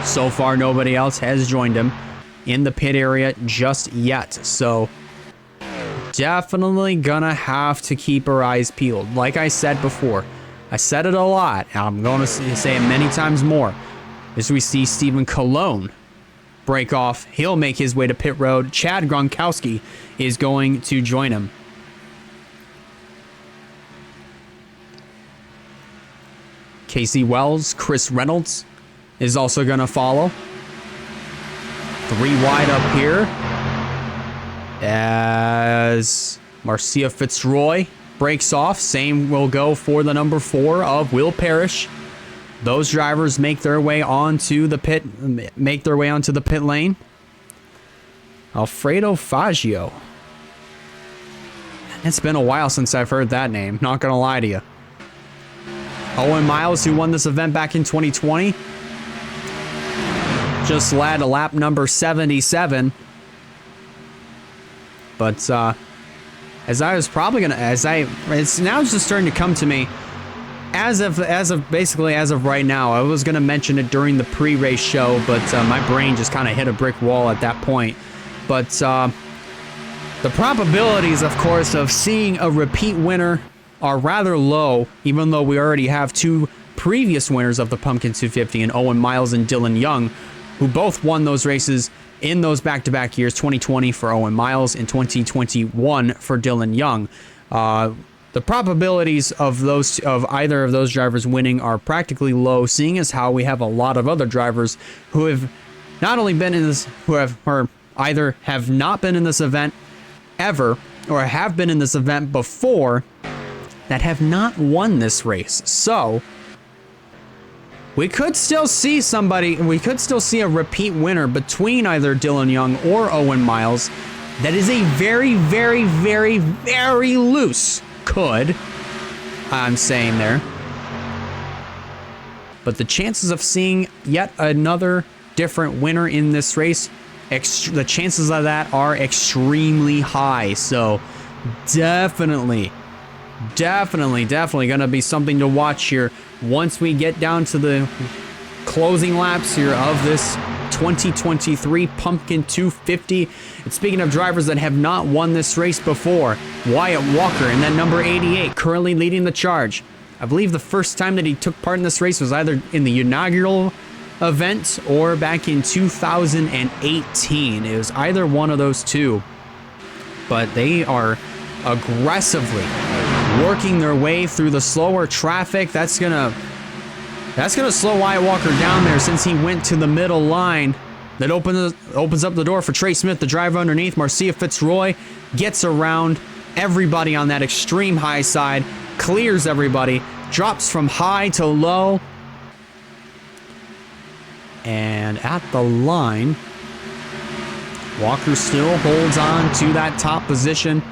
So far, nobody else has joined him in the pit area just yet. So definitely gonna have to keep our eyes peeled. Like I said before, I said it a lot, and I'm going to say it many times more, as we see Stephen Colon break off. He'll make his way to pit road. Chad Gronkowski is going to join him. Casey Wells, Chris Reynolds is also going to follow. 3 wide up here as Marcia Fitzroy breaks off. Same will go for the number 4 of Will Parrish. Those drivers make their way onto the pit lane. Alfredo Faggio. It's been a while since I've heard that name, not gonna lie to you. Owen Miles, who won this event back in 2020, just led a lap number 77. But it's now just starting to come to me. As of right now, I was gonna mention it during the pre-race show, but my brain just kind of hit a brick wall at that point. But the probabilities, of course, of seeing a repeat winner are rather low, even though we already have 2 previous winners of the Pumpkin 250 in Owen Miles and Dylan Young, who both won those races in those back-to-back years, 2020 for Owen Miles and 2021 for Dylan Young. The probabilities of either of those drivers winning are practically low, seeing as how we have a lot of other drivers who have not only been in this, or either have not been in this event ever, or have been in this event before, that have not won this race. So we could still see a repeat winner between either Dylan Young or Owen Miles. That is a very, very, very, very loose I'm saying there. But the chances of seeing yet another different winner in this race, the chances of that are extremely high. So definitely going to be something to watch here once we get down to the closing laps here of this 2023 Pumpkin 250. And speaking of drivers that have not won this race before, Wyatt Walker in that number 88 currently leading the charge. I believe the first time that he took part in this race was either in the inaugural event or back in 2018. It was either one of those two. But they are aggressively working their way through the slower traffic. That's gonna slow Wyatt Walker down there, since he went to the middle line. That opens up the door for Trey Smith, the driver underneath. Marcia Fitzroy gets around everybody on that extreme high side, clears everybody, drops from high to low. And at the line, Walker still holds on to that top position.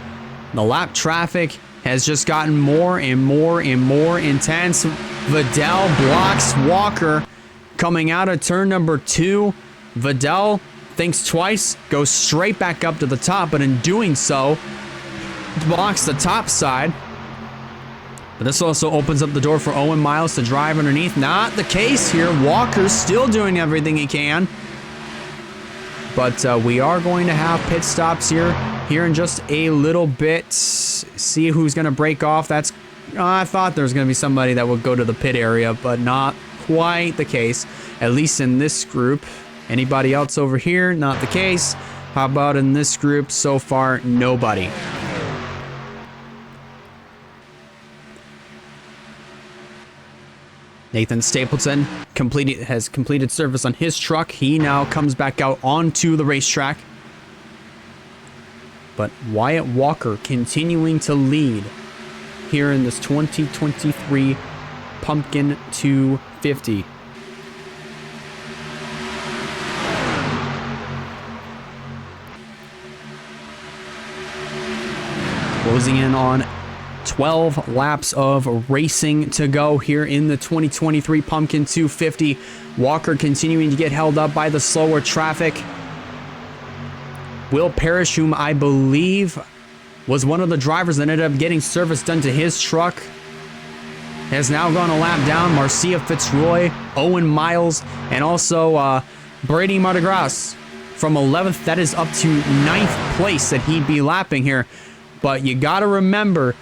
The lap traffic has just gotten more and more and more intense. Vidal blocks Walker coming out of turn number 2. Vidal thinks twice, goes straight back up to the top, but in doing so, blocks the top side. But this also opens up the door for Owen Miles to drive underneath. Not the case here. Walker's still doing everything he can. But we are going to have pit stops here in just a little bit. See who's going to break off. I thought there was going to be somebody that would go to the pit area, but not quite the case, at least in this group. Anybody else over here? Not the case. How about in this group? So far, nobody. Nathan Stapleton has completed service on his truck. He now comes back out onto the racetrack. But Wyatt Walker continuing to lead here in this 2023 Pumpkin 250. Closing in on 12 laps of racing to go here in the 2023 Pumpkin 250. Walker continuing to get held up by the slower traffic. Will Parrish, whom I believe was one of the drivers that ended up getting service done to his truck, has now gone a lap down. Marcia Fitzroy, Owen Miles, and also Brady Martigras from 11th. That is up to 9th place that he'd be lapping here. But you got to remember,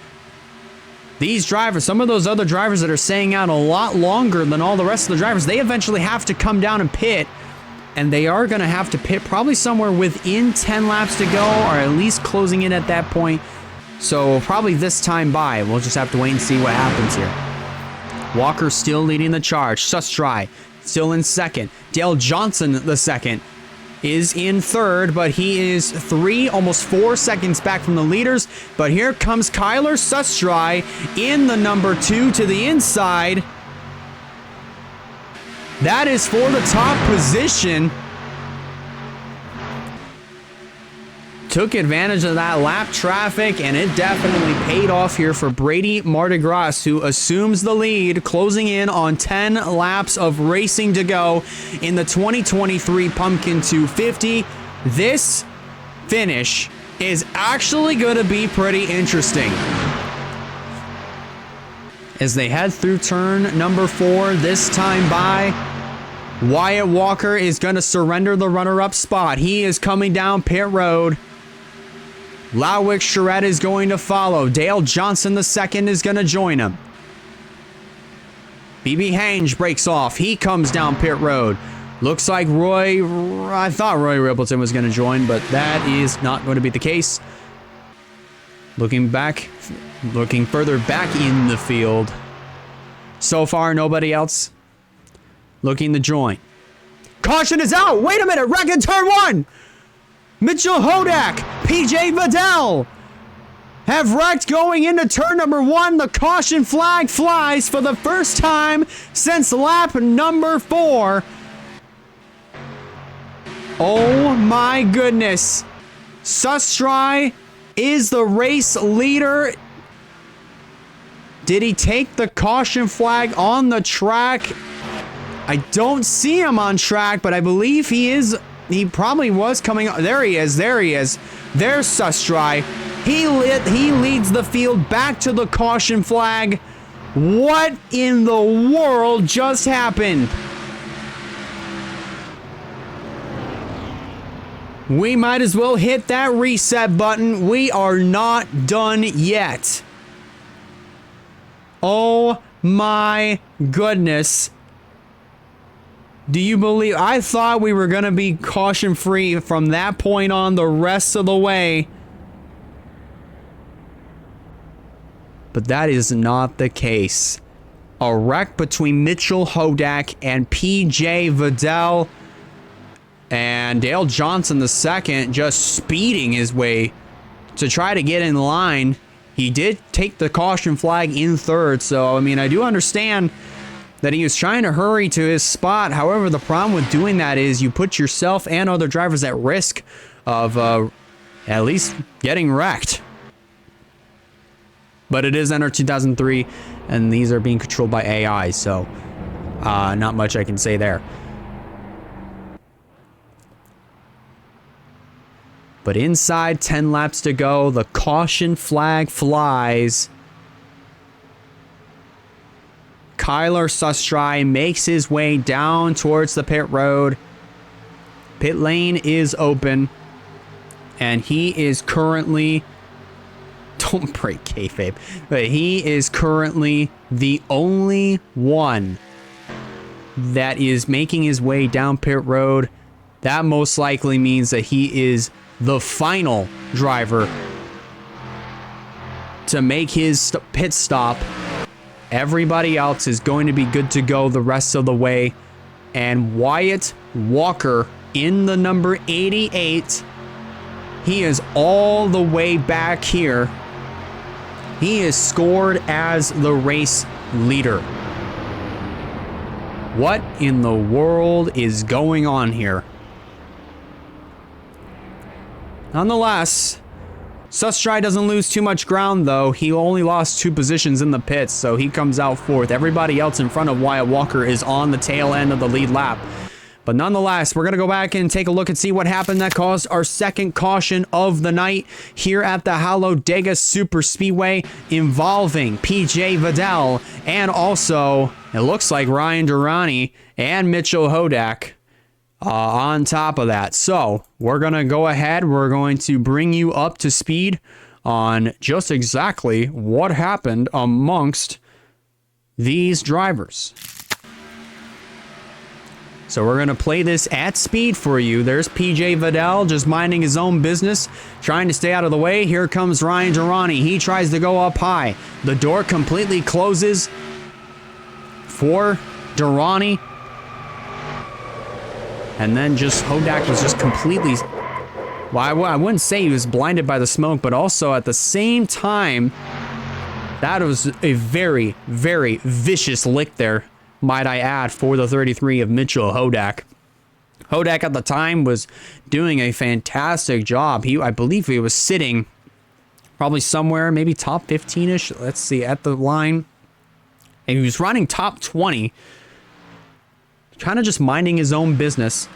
these drivers, some of those other drivers that are staying out a lot longer than all the rest of the drivers, they eventually have to come down and pit. And they are going to have to pit probably somewhere within 10 laps to go, or at least closing in at that point. So probably this time by, we'll just have to wait and see what happens here. Walker still leading the charge. Sustry still in second. Dale Johnson, the second, is in third, but he is 3, almost 4 seconds back from the leaders. But here comes Kyler Sustry in the number 2 to the inside. That is for the top position. Took advantage of that lap traffic, and it definitely paid off here for Brady Martigras, who assumes the lead, closing in on 10 laps of racing to go in the 2023 Pumpkin 250. This finish is actually going to be pretty interesting. As they head through turn number 4, this time by, Wyatt Walker is going to surrender the runner-up spot. He is coming down pit road. Lowick Charette is going to follow. Dale Johnson II is going to join him. BB Hange breaks off. He comes down pit road. Looks like I thought Roy Rippleton was going to join, but that is not going to be the case. Looking further back in the field. So far, nobody else looking to join. Caution is out! Wait a minute! Wreck in turn 1! Mitchell Hodak, PJ Vidal have wrecked going into turn number 1. The caution flag flies for the first time since lap number 4. Oh my goodness. Sustry is the race leader. Did he take the caution flag on the track? I don't see him on track, but I believe he is. He probably was coming. There he is. There he is. There's Sustry. He leads the field back to the caution flag. What in the world just happened? We might as well hit that reset button. We are not done yet. Oh my goodness. Do you believe? I thought we were going to be caution free from that point on the rest of the way. But that is not the case. A wreck between Mitchell Hodak and PJ Vidal. And Dale Johnson II just speeding his way to try to get in line. He did take the caution flag in third. So, I mean, I do understand that he was trying to hurry to his spot. However, the problem with doing that is you put yourself and other drivers at risk of at least getting wrecked. But it is Enter 2003, and these are being controlled by AI, so not much I can say there. But inside 10 laps to go, the caution flag flies. Kyler Sustry makes his way down towards the pit road. Pit lane is open. And he is currently... Don't break kayfabe. But he is currently the only one that is making his way down pit road. That most likely means that he is the final driver to make his pit stop Everybody else is going to be good to go the rest of the way. And Wyatt Walker in the number 88, he is all the way back here. He is scored as the race leader. What in the world is going on here? Nonetheless, Sustry doesn't lose too much ground, though. He only lost 2 positions in the pits, so he comes out 4th. Everybody else in front of Wyatt Walker is on the tail end of the lead lap. But nonetheless, we're going to go back and take a look and see what happened that caused our second caution of the night here at the Talladega Super Speedway, involving PJ Vidal and also, it looks like, Ryan Durrani and Mitchell Hodak. On top of that. So we're going to go ahead. We're going to bring you up to speed on just exactly what happened amongst these drivers. So we're going to play this at speed for you. There's PJ Vidal just minding his own business, trying to stay out of the way. Here comes Ryan Durrani. He tries to go up high. The door completely closes for Durrani. And then just Hodak was just completely, well, I wouldn't say he was blinded by the smoke, but also at the same time, that was a very, very vicious lick there, might I add, for the 33 of Mitchell Hodak. Hodak at the time was doing a fantastic job. I believe he was sitting probably somewhere, maybe top 15-ish. Let's see, at the line. And he was running top 20. Kind of just minding his own business.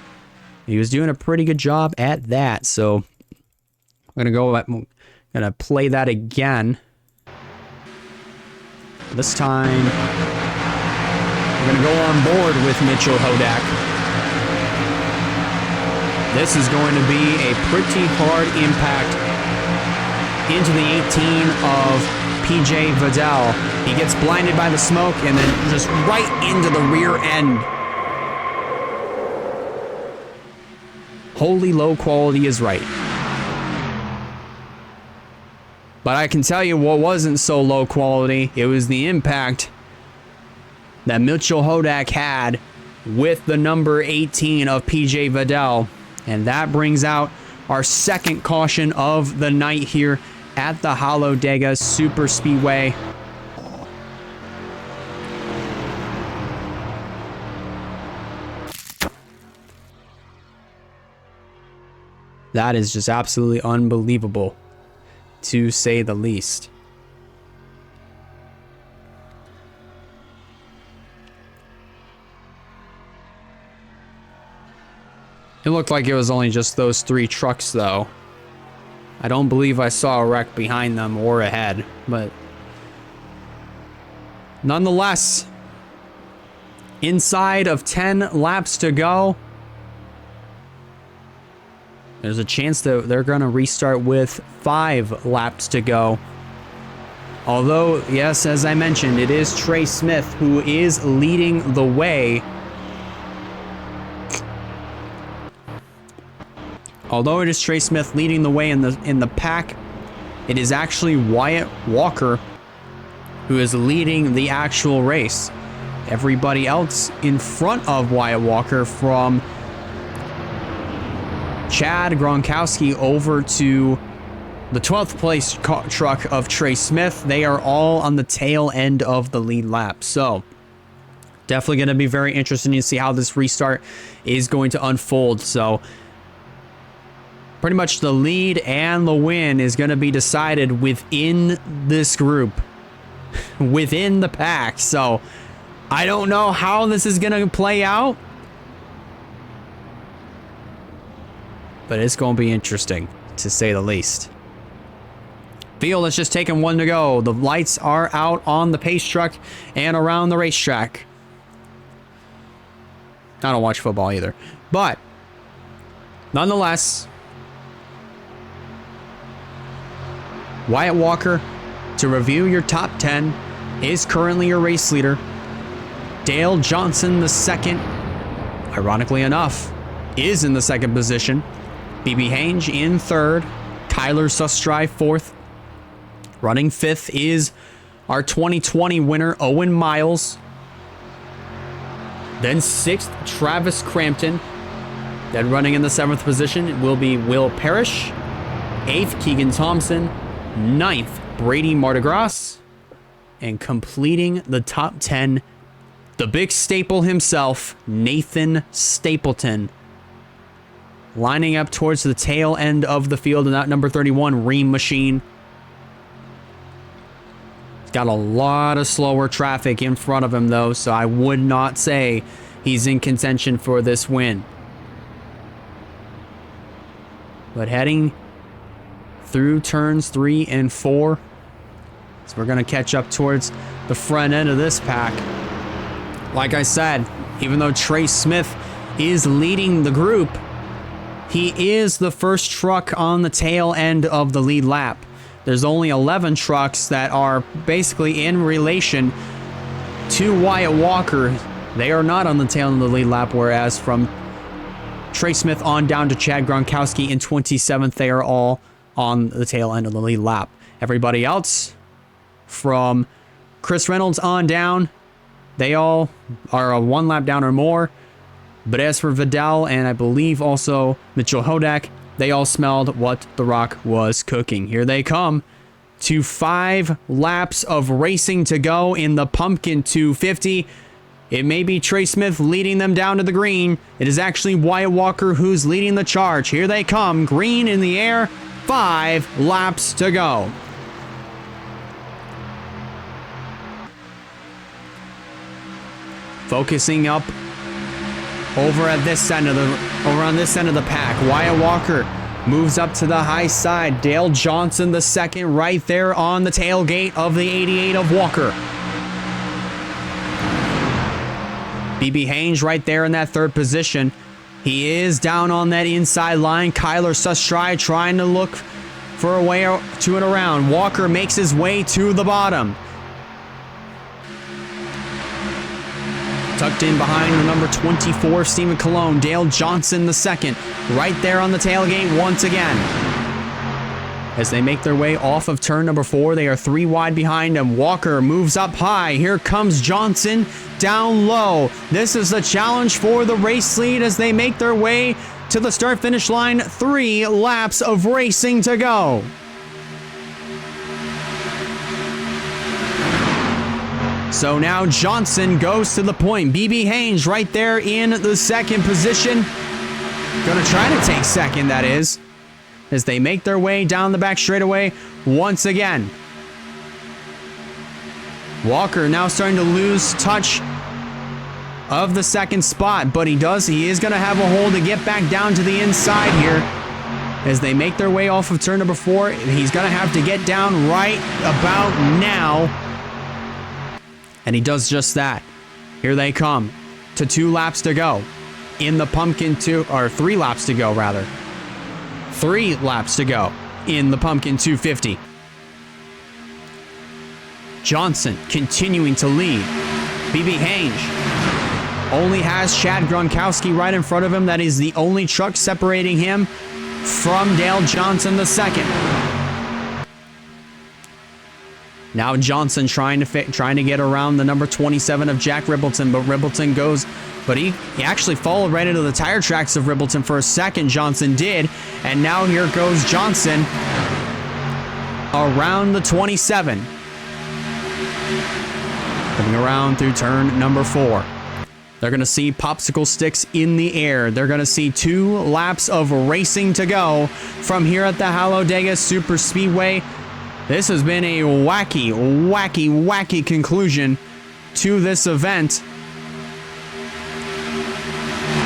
He was doing a pretty good job at that. So I'm gonna play that again. This time we're gonna go on board with Mitchell Hodak. This is going to be a pretty hard impact into the 18 of PJ Vidal. He gets blinded by the smoke and then just right into the rear end. Holy low quality is right. But I can tell you what wasn't so low quality. It was the impact that Mitchell Hodak had with the number 18 of PJ Vidal. And that brings out our second caution of the night here at the Talladega Super Speedway. That is just absolutely unbelievable, to say the least. It looked like it was only just those 3 trucks, though. I don't believe I saw a wreck behind them or ahead, but nonetheless, inside of 10 laps to go, there's a chance that they're going to restart with 5 laps to go. Although, yes, as I mentioned, it is Trey Smith who is leading the way. Although it is Trey Smith leading the way in the pack, it is actually Wyatt Walker who is leading the actual race. Everybody else in front of Wyatt Walker, from Chad Gronkowski over to the 12th place truck of Trey Smith, they are all on the tail end of the lead lap. So definitely going to be very interesting to see how this restart is going to unfold. So pretty much the lead and the win is going to be decided within this group, within the pack. So I don't know how this is going to play out, but it's going to be interesting, to say the least. Field is just taking 1 to go. The lights are out on the pace truck and around the racetrack. I don't watch football either, but nonetheless, Wyatt Walker, to review your top 10, is currently your race leader. Dale Johnson II, ironically enough, is in the 2nd position. BB Hange in 3rd. Kyler Sustry 4th. Running 5th is our 2020 winner, Owen Miles. Then 6th, Travis Crampton. Then running in the 7th position will be Will Parrish. 8th, Keegan Thompson. 9th, Brady Mardigras. And completing the top 10, the big staple himself, Nathan Stapleton. Lining up towards the tail end of the field in that number 31 Ream Machine. He's got a lot of slower traffic in front of him though, so I would not say he's in contention for this win. But heading through turns 3 and 4, so we're going to catch up towards the front end of this pack. Like I said, even though Trey Smith is leading the group, he is the first truck on the tail end of the lead lap. There's only 11 trucks that are basically in relation to Wyatt Walker. They are not on the tail end of the lead lap, whereas from Trey Smith on down to Chad Gronkowski in 27th, they are all on the tail end of the lead lap. Everybody else, from Chris Reynolds on down, they all are a 1 lap down or more. But as for Vidal and I believe also Mitchell Hodak, they all smelled what The Rock was cooking. Here they come to 5 laps of racing to go in the Pumpkin 250. It may be Trey Smith leading them down to the green. It is actually Wyatt Walker who's leading the charge. Here they come, green in the air, 5 laps to go. Focusing up over on this end of the pack. Wyatt Walker moves up to the high side. Dale Johnson the second right there on the tailgate of the 88 of Walker. BB Haynes right there in that 3rd position. He is down on that inside line. Kyler Sustry trying to look for a way to and around. Walker makes his way to the bottom. Tucked in behind the number 24, Stephen Colon. Dale Johnson the second, right there on the tailgate once again. As they make their way off of turn number 4, they are 3 wide behind him. Walker moves up high. Here comes Johnson down low. This is the challenge for the race lead as they make their way to the start-finish line. 3 laps of racing to go. So now Johnson goes to the point. BB Haynes right there in the 2nd position. Gonna try to take 2nd, that is, as they make their way down the back straightaway once again. Walker now starting to lose touch of the 2nd spot, but he is gonna have a hole to get back down to the inside here. As they make their way off of turn number 4, he's gonna have to get down right about now. And he does just that. Here they come to 2 laps to go in the Pumpkin 2, or 3 laps to go rather. 3 laps to go in the Pumpkin 250. Johnson continuing to lead. BB Haynes only has Chad Gronkowski right in front of him. That is the only truck separating him from Dale Johnson the second. Now Johnson trying to get around the number 27 of Jack Rippleton, but Rippleton goes, but he actually followed right into the tire tracks of Rippleton for a second. Johnson did, and now here goes Johnson around the 27. Coming around through turn number 4. They're going to see popsicle sticks in the air. They're going to see 2 laps of racing to go from here at the Talladega Super Speedway. This has been a wacky conclusion to this event.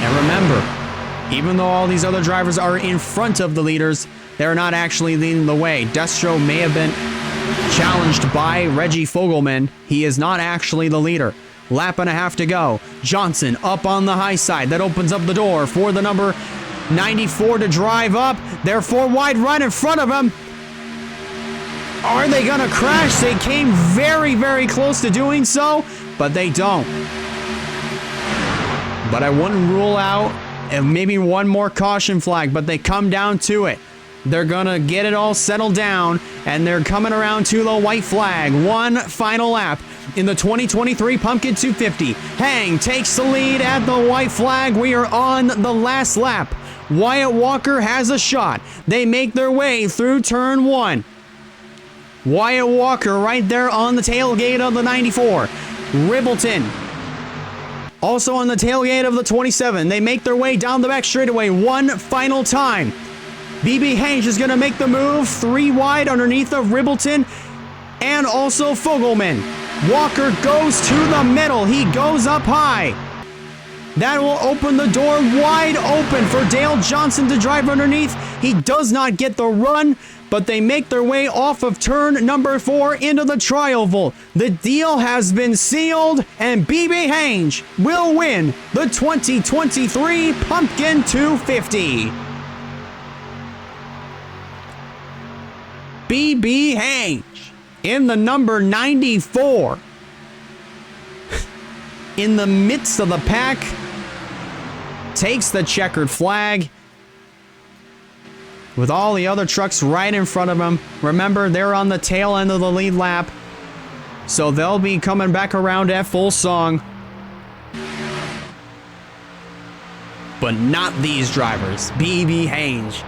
And remember, even though all these other drivers are in front of the leaders, they're not actually leading the way. Destro may have been challenged by Reggie Fogelman. He is not actually the leader. Lap and a half to go. Johnson up on the high side. That opens up the door for the number 94 to drive up. They're 4 wide right in front of him. Are they going to crash? They came very close to doing so, but they don't. But I wouldn't rule out maybe one more caution flag, but they come down to it. They're gonna get it all settled down, and they're coming around to the white flag. One final lap in the 2023 Pumpkin 250. Hang takes the lead at the white flag. We are on the last lap. Wyatt Walker has a shot. They make their way through turn 1. Wyatt Walker right there on the tailgate of the 94. Ribbleton also on the tailgate of the 27. They make their way down the back straightaway one final time. BB Hange is going to make the move 3 wide underneath of Ribbleton and also Fogelman. Walker goes to the middle. He goes up high. That will open the door wide open for Dale Johnson to drive underneath. He does not get the run, but they make their way off of turn number 4 into the trial vault. The deal has been sealed, and BB Hange will win the 2023 Pumpkin 250. BB Hange in the number 94. In the midst of the pack, takes the checkered flag with all the other trucks right in front of him. Remember, they're on the tail end of the lead lap, so they'll be coming back around at full song. But not these drivers. BB Hange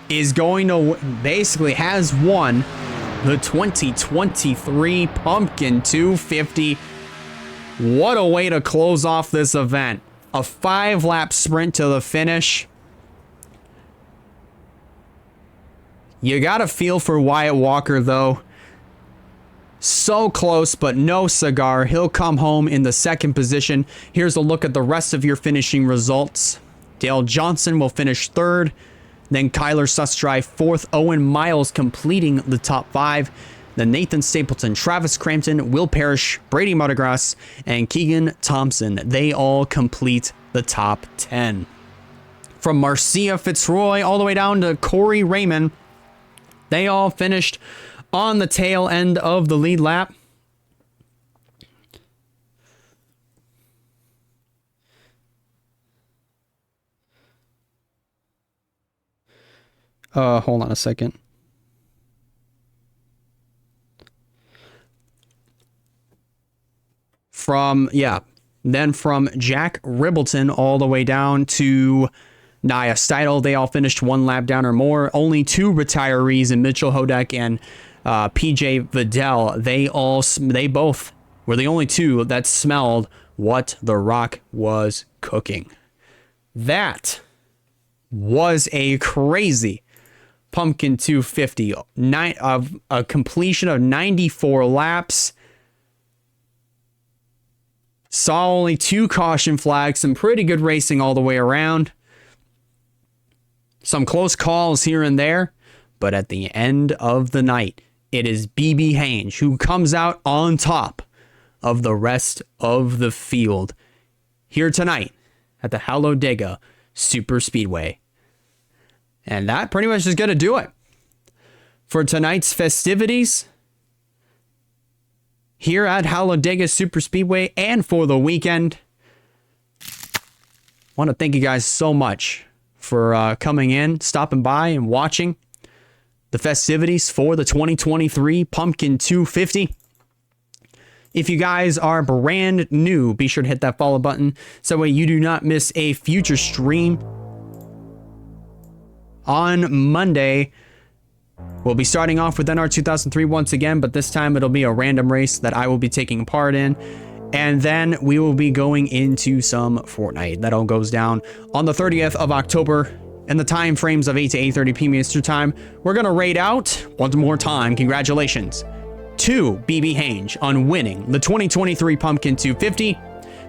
is going to basically has won the 2023 Pumpkin 250. What a way to close off this event. A 5-lap sprint to the finish. You got to feel for Wyatt Walker, though. So close, but no cigar. He'll come home in the 2nd position. Here's a look at the rest of your finishing results. Dale Johnson will finish 3rd. Then Kyler Sussdrive 4th. Owen Miles completing the top 5. Then Nathan Stapleton, Travis Crampton, Will Parrish, Brady Mottergrass, and Keegan Thompson. They all complete the top 10. From Marcia Fitzroy all the way down to Corey Raymond, they all finished on the tail end of the lead lap. Hold on a second. Then from Jack Ribbleton all the way down to Nia Steidel, they all finished 1 lap down or more. Only 2 retirees in Mitchell Hodak and PJ Vidal. They both were the only 2 that smelled what The Rock was cooking. That was a crazy Pumpkin 250. A completion of 94 laps. Saw only 2 caution flags, some pretty good racing all the way around. Some close calls here and there, but at the end of the night, it is BB Hange who comes out on top of the rest of the field here tonight at the Talladega Super Speedway. And that pretty much is going to do it for tonight's festivities here at Talladega Super Speedway and for the weekend. Want to thank you guys so much for coming in, stopping by, and watching the festivities for the 2023 Pumpkin 250. If you guys are brand new, be sure to hit that follow button so that way you do not miss a future stream. On Monday, we'll be starting off with NR 2003 once again, but this time it'll be a random race that I will be taking part in. And then we will be going into some Fortnite. That all goes down on the 30th of October in the time frames of 8 to 8:30 p.m. Eastern Time. We're going to raid out one more time. Congratulations to BB Hange on winning the 2023 Pumpkin 250.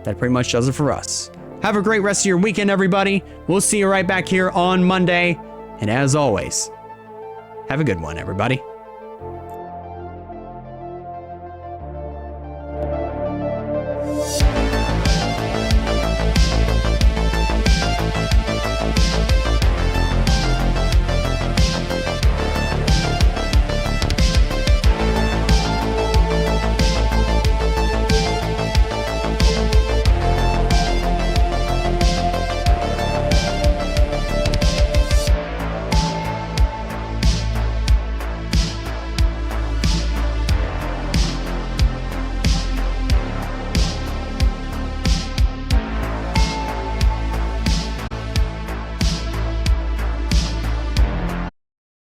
That pretty much does it for us. Have a great rest of your weekend, everybody. We'll see you right back here on Monday. And as always, have a good one, everybody.